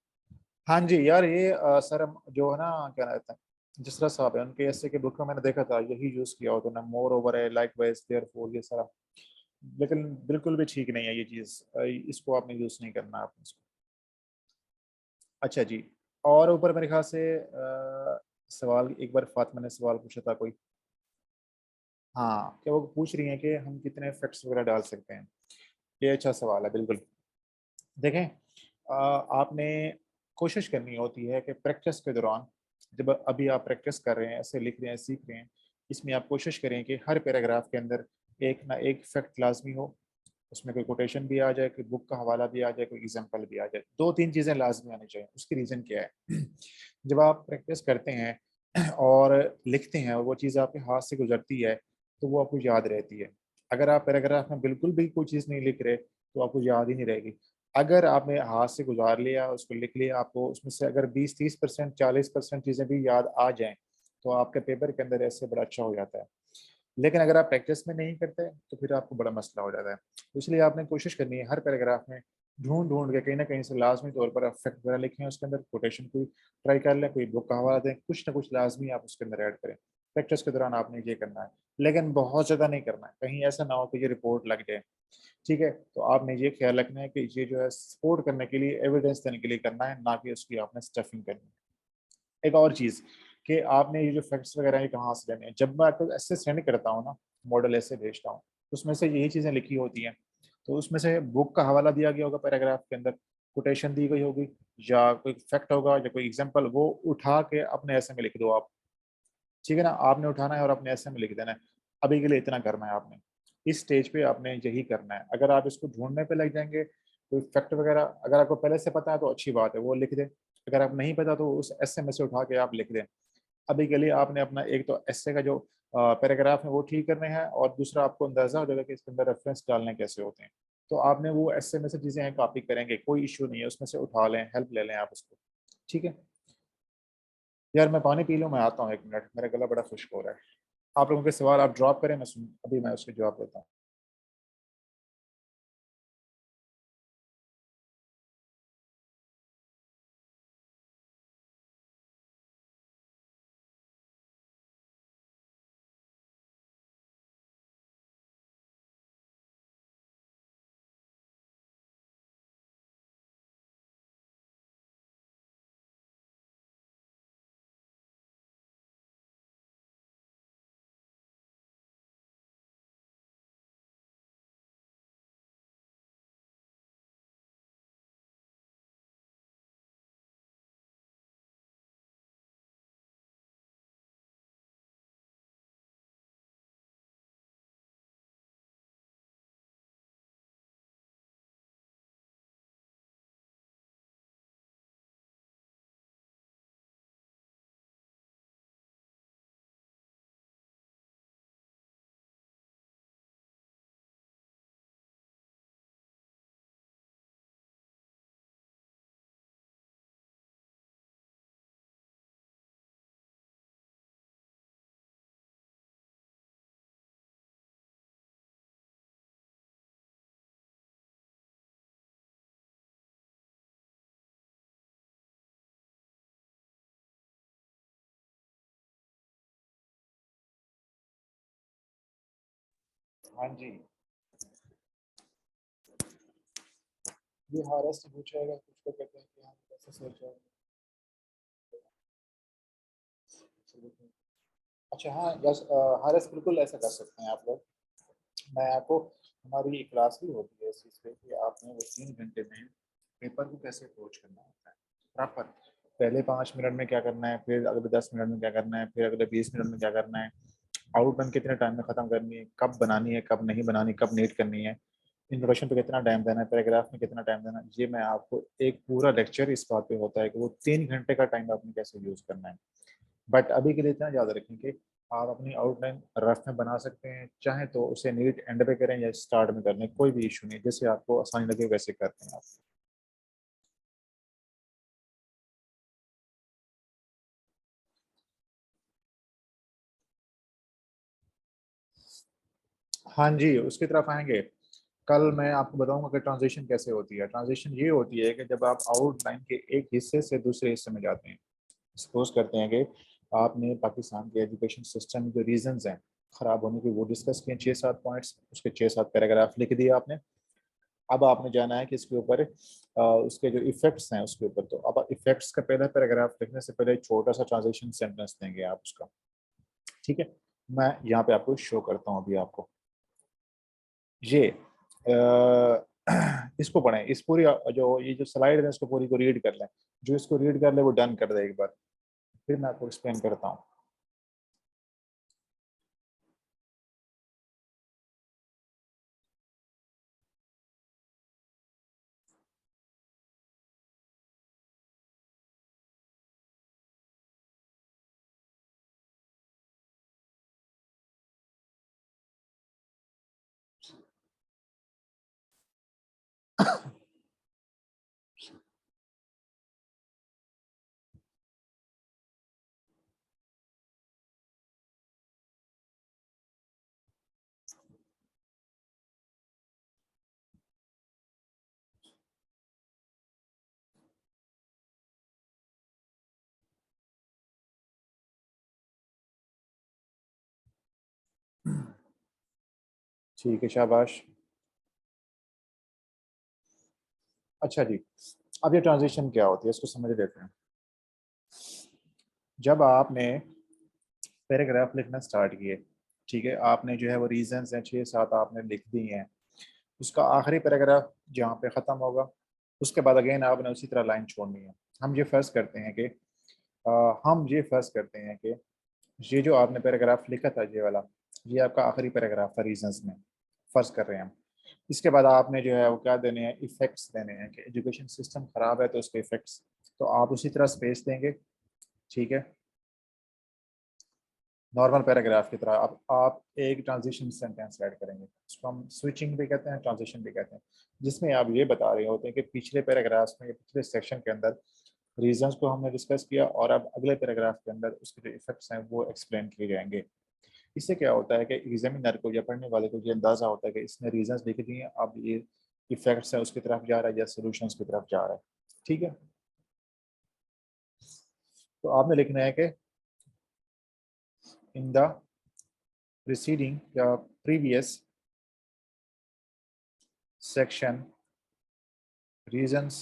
हाँ जी यार ये सर हम जो है ना क्या रहता है, जिस तरह साहब है उनके ऐसे के बुक में मैंने देखा था यही यूज किया होता ना, मोर ओवर है, लाइक वाइज, देयरफॉर, ये सारा, लेकिन बिल्कुल भी ठीक नहीं है ये चीज़, इसको आपने यूज नहीं करना आपने इसको। अच्छा जी, और ऊपर मेरे ख्याल से सवाल एक बार फातिमा ने सवाल पूछा था कोई, हाँ क्या वो पूछ रही हैं कि हम कितने फैक्ट्स वगैरह डाल सकते हैं। ये अच्छा सवाल है, बिल्कुल। देखें आपने कोशिश करनी होती है कि प्रैक्टिस के दौरान, जब अभी आप प्रैक्टिस कर रहे हैं, ऐसे लिख रहे हैं, सीख रहे हैं, इसमें आप कोशिश करें कि हर पैराग्राफ के अंदर एक ना एक फैक्ट लाजमी हो, उसमें कोई कोटेशन भी आ जाए, कोई बुक का हवाला भी आ जाए, कोई एग्जांपल भी आ जाए, 2-3 चीज़ें लाजमी आनी चाहिए। उसकी रीज़न क्या है? जब आप प्रैक्टिस करते हैं और लिखते हैं और वो चीज़ आपके हाथ से गुजरती है, तो वो आपको याद रहती है। अगर आप पैराग्राफ में बिल्कुल भी कोई चीज़ नहीं लिख रहे, तो आपको याद ही नहीं रहेगी। अगर आपने हाथ से गुजार लिया, उसको लिख लिया, आपको उसमें से अगर 20-30%, 40% चीज़ें भी याद आ जाएँ, तो आपके पेपर के अंदर ऐसे बड़ा अच्छा हो जाता है। लेकिन अगर आप प्रैक्टिस में नहीं करते, तो फिर आपको बड़ा मसला हो जाता है। तो इसलिए आपने कोशिश करनी है हर पैराग्राफ में ढूँढ-ढूँढ के कहीं न कहीं से लाज़मी तौर पर आप फैक्ट वगैरह लिखें उसके अंदर, कोटेशन कोई ट्राई कर लें, कोई बुक का हवाला दें, कुछ ना कुछ लाज़मी आप उसके अंदर ऐड करें। प्रैक्टिस के दौरान आपने ये करना है, लेकिन बहुत ज़्यादा नहीं करना है, कहीं ऐसा ना हो कि ये रिपोर्ट लग जाए, ठीक है? तो आपने ये ख्याल रखना है कि ये जो है सपोर्ट करने के लिए, एविडेंस देने के लिए करना है, ना कि उसकी आपने स्टफिंग करनी है। एक और चीज़ कि आपने ये जो फैक्ट्स वगैरह ये कहाँ से लेने हैं, जब मैं आपको ऐसे सेंड करता हूँ ना, मॉडल ऐसे भेजता हूँ, उसमें से यही चीज़ें लिखी होती हैं। तो उसमें से बुक का हवाला दिया गया होगा पैराग्राफ के अंदर, कोटेशन दी गई होगी या कोई फैक्ट होगा या कोई एग्ज़ाम्पल, वो उठा के अपने ऐसे में लिख दो आप, ठीक है ना? आपने उठाना है और अपने ऐसे में लिख देना है। अभी के लिए इतना करना है आपने। इस स्टेज पे आपने यही करना है। अगर आप इसको ढूँढने पे लग जाएँगे, कोई फैक्ट वगैरह अगर आपको पहले से पता है तो अच्छी बात है, वो लिख दें। अगर आप नहीं पता तो उस एसे में से उठा के आप लिख दें। अभी के लिए आपने अपना एक तो एसे का जो पैराग्राफ है वो ठीक करने हैं और दूसरा आपको अंदाज़ा हो जाएगा कि इसके अंदर रेफ़रेंस डालने कैसे होते हैं। तो आपने वो एसे में से चीज़ें हैं कॉपी करेंगे, कोई इश्यू नहीं है, उसमें से उठा लें, हेल्प ले लें आप उसको। ठीक है? यार मैं पानी पी लूँ, मैं आता हूँ 1 मिनट, मेरा गला बड़ा खुश्क हो रहा है। आप लोगों के सवाल आप ड्रॉप करें, अभी मैं उसके जवाब देता हूँ। हाँ जी, ये हारेस से पूछेगा, कुछ को कहते हैं कि हम कैसे सोच रहे हैं। अच्छा हाँ, यस हारेस बिल्कुल ऐसा कर सकते हैं आप लोग। मैं आपको हमारी एक क्लास भी होती है इस चीज़ पे कि आपने वो 3 घंटे में पेपर को कैसे अप्रोच करना होता है, प्रॉपर। पहले 5 मिनट में क्या करना है, फिर अगले 10 मिनट में क्या करना है, फिर अगले 20 मिनट में क्या करना है, आउटलाइन कितने टाइम में ख़त्म करनी है, कब बनानी है, कब नहीं बनानी, कब नीट करनी है, इंट्रोडक्शन पे कितना टाइम देना है, पैराग्राफ में कितना टाइम देना है। ये मैं आपको एक पूरा लेक्चर इस बात पे होता है कि वो 3 घंटे का टाइम आपने कैसे यूज़ करना है। बट अभी के लिए इतना याद रखें कि आप अपनी आउटलाइन रफ में बना सकते हैं, चाहे तो उसे नीट एंड पे करें या स्टार्ट में कर लें, कोई भी इशू नहीं, जैसे आपको आसानी लगे वैसे करते हैं आप। हाँ जी, उसकी तरफ आएँगे। कल मैं आपको बताऊँगा कि ट्रांज़िशन कैसे होती है। ट्रांज़िशन ये होती है कि जब आप आउटलाइन के एक हिस्से से दूसरे हिस्से में जाते हैं। सपोज़ करते हैं कि आपने पाकिस्तान के एजुकेशन सिस्टम के रीज़न्स हैं ख़राब होने के, वो डिस्कस किए 6-7 पॉइंट्स, उसके 6-7 पैराग्राफ लिख दिए आपने। अब आपने जाना है कि इसके ऊपर उसके जो इफ़ेक्ट्स हैं उसके ऊपर, तो अब इफ़ेक्ट्स का पहला पैराग्राफ लिखने से पहले छोटा-सा ट्रांज़िशन सेंटेंस देंगे आप उसका, ठीक है? मैं यहाँ पे आपको शो करता हूँ अभी आपको। ये इसको पढ़ें, इस पूरी जो ये जो स्लाइड है इसको पूरी को रीड कर लें। जो इसको रीड कर ले वो डन कर दे एक बार, फिर मैं आपको एक्सप्लेन करता हूँ। ठीक है, शाबाश। अच्छा जी, अब ये ट्रांजिशन क्या होती है इसको समझ लेते हैं। जब आपने पैराग्राफ लिखना स्टार्ट किए, ठीक है, आपने जो है वो रीजंस हैं 6-7 आपने लिख दिए हैं, उसका आखिरी पैराग्राफ जहाँ पे ख़त्म होगा उसके बाद अगेन आपने उसी तरह लाइन छोड़नी है। हम ये फ़र्ज़ करते हैं कि ये जो आपने पैराग्राफ लिखा था ये वाला, ये आपका आखिरी पैराग्राफ था रीजंस में, फ़र्ज़ कर रहे हैं हम। इसके बाद आपने जो है वो क्या देने हैं, इफ़ेक्ट्स देने हैं कि एजुकेशन सिस्टम ख़राब है तो उसके इफ़ेक्ट्स, तो आप उसी तरह स्पेस देंगे, ठीक है, नॉर्मल पैराग्राफ की तरह। अब आप एक ट्रांजिशन सेंटेंस ऐड करेंगे, उसको हम स्विचिंग भी कहते हैं, ट्रांजिशन भी कहते हैं, जिसमें आप ये बता रहे होते हैं कि पिछले पैराग्राफ्स में या पिछले सेक्शन के अंदर रीजंस को हमने डिस्कस किया और अब अगले पैराग्राफ के अंदर उसके जो इफेक्ट्स हैं वो एक्सप्लेन किए जाएंगे। इससे क्या होता है कि एग्जामिनर को या पढ़ने वाले को ये अंदाज़ा होता है कि इसने रीजंस लिख दिए हैं, अब ये इफेक्ट्स है उसकी तरफ जा रहा है या सोल्यूशंस की तरफ जा रहा है, ठीक है। तो आपने लिखना है कि इन द preceding या previous section reasons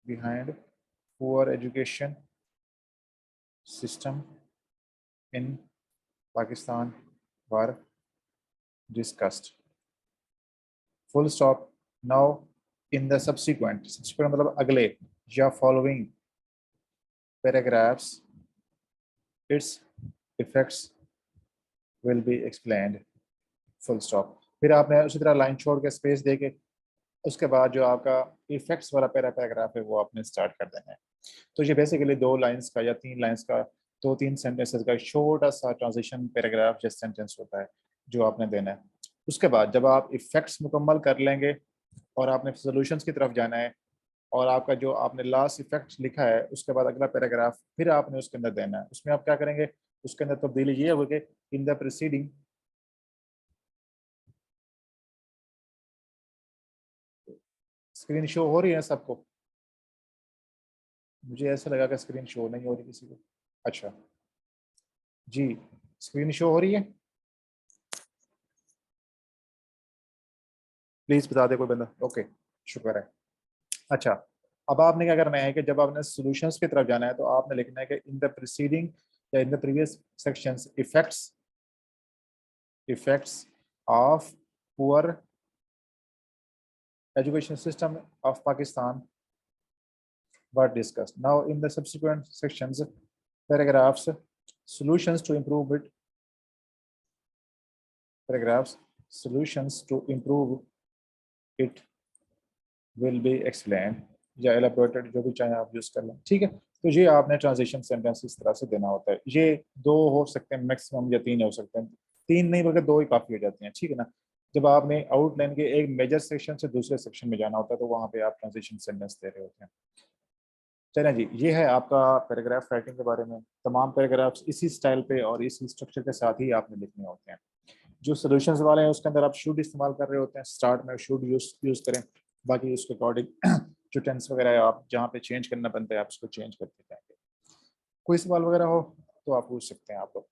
behind poor education system in Pakistan were discussed, full stop। now in the subsequent मतलब अगले या following paragraphs its effects will be explained, full stop। फिर आपने उसी तरह लाइन छोड़ के स्पेस दे के उसके बाद जो आपका इफेक्ट्स वाला पैराग्राफ है वो आपने स्टार्ट कर देना है। तो ये बेसिकली 2 लाइंस का या 3 लाइंस का, 2-3 सेंटेंसेस का छोटा सा ट्रांजिशन पैराग्राफ जैसे सेंटेंस होता है जो आपने देना है। उसके बाद जब आप इफेक्ट्स मुकम्मल कर लेंगे और आपने सॉल्यूशंस की तरफ जाना है और आपका जो आपने लास्ट इफेक्ट लिखा है उसके बाद अगला पैराग्राफ फिर आपने उसके अंदर देना है। उसमें आप क्या करेंगे, उसके अंदर तब्दीली ये होगी कि in the preceding, screen show हो रही है सबको? मुझे ऐसा लगा कि स्क्रीन शो नहीं हो रही किसी को। अच्छा जी, स्क्रीन शो हो रही है? प्लीज बता दे कोई बंदा। ओके, शुक्र है। अच्छा, अब आपने क्या करना है कि जब आपने सॉल्यूशंस की तरफ जाना है तो आपने लिखना है कि इन द प्रीसीडिंग या in the previous sections effects of poor education system of Pakistan were discussed। now in the subsequent sections paragraphs solutions to improve it paragraphs solutions to improve it will be explained या elaborated, जो भी चाहे आप use कर लें, ठीक है। तो ये आपने ट्रांजिशन सेंटेंस इस तरह से देना होता है। ये 2 हो सकते हैं मैक्सिमम या 3 हो सकते हैं, 3 नहीं बल्कि 2 ही काफ़ी हो जाती हैं, ठीक है ना। जब आपने आउटलाइन के एक मेजर सेक्शन से दूसरे सेक्शन में जाना होता है तो वहाँ पे आप ट्रांजिशन सेंटेंस दे रहे होते हैं। चलें जी, ये है आपका पैराग्राफ राइटिंग के बारे में। तमाम पैराग्राफ्स इसी स्टाइल पे और इसी स्ट्रक्चर के साथ ही आपने लिखने होते हैं। जो सोल्यूशंस वाले हैं उसके अंदर आप शुड इस्तेमाल कर रहे होते हैं, स्टार्ट में शुड यूज़ करें, बाकी उसके अकॉर्डिंग जो टेंस वगैरह है आप जहाँ पे चेंज करना बनता है आप उसको चेंज करते जाएंगे। कोई सवाल वगैरह हो तो आप पूछ सकते हैं आप लोग।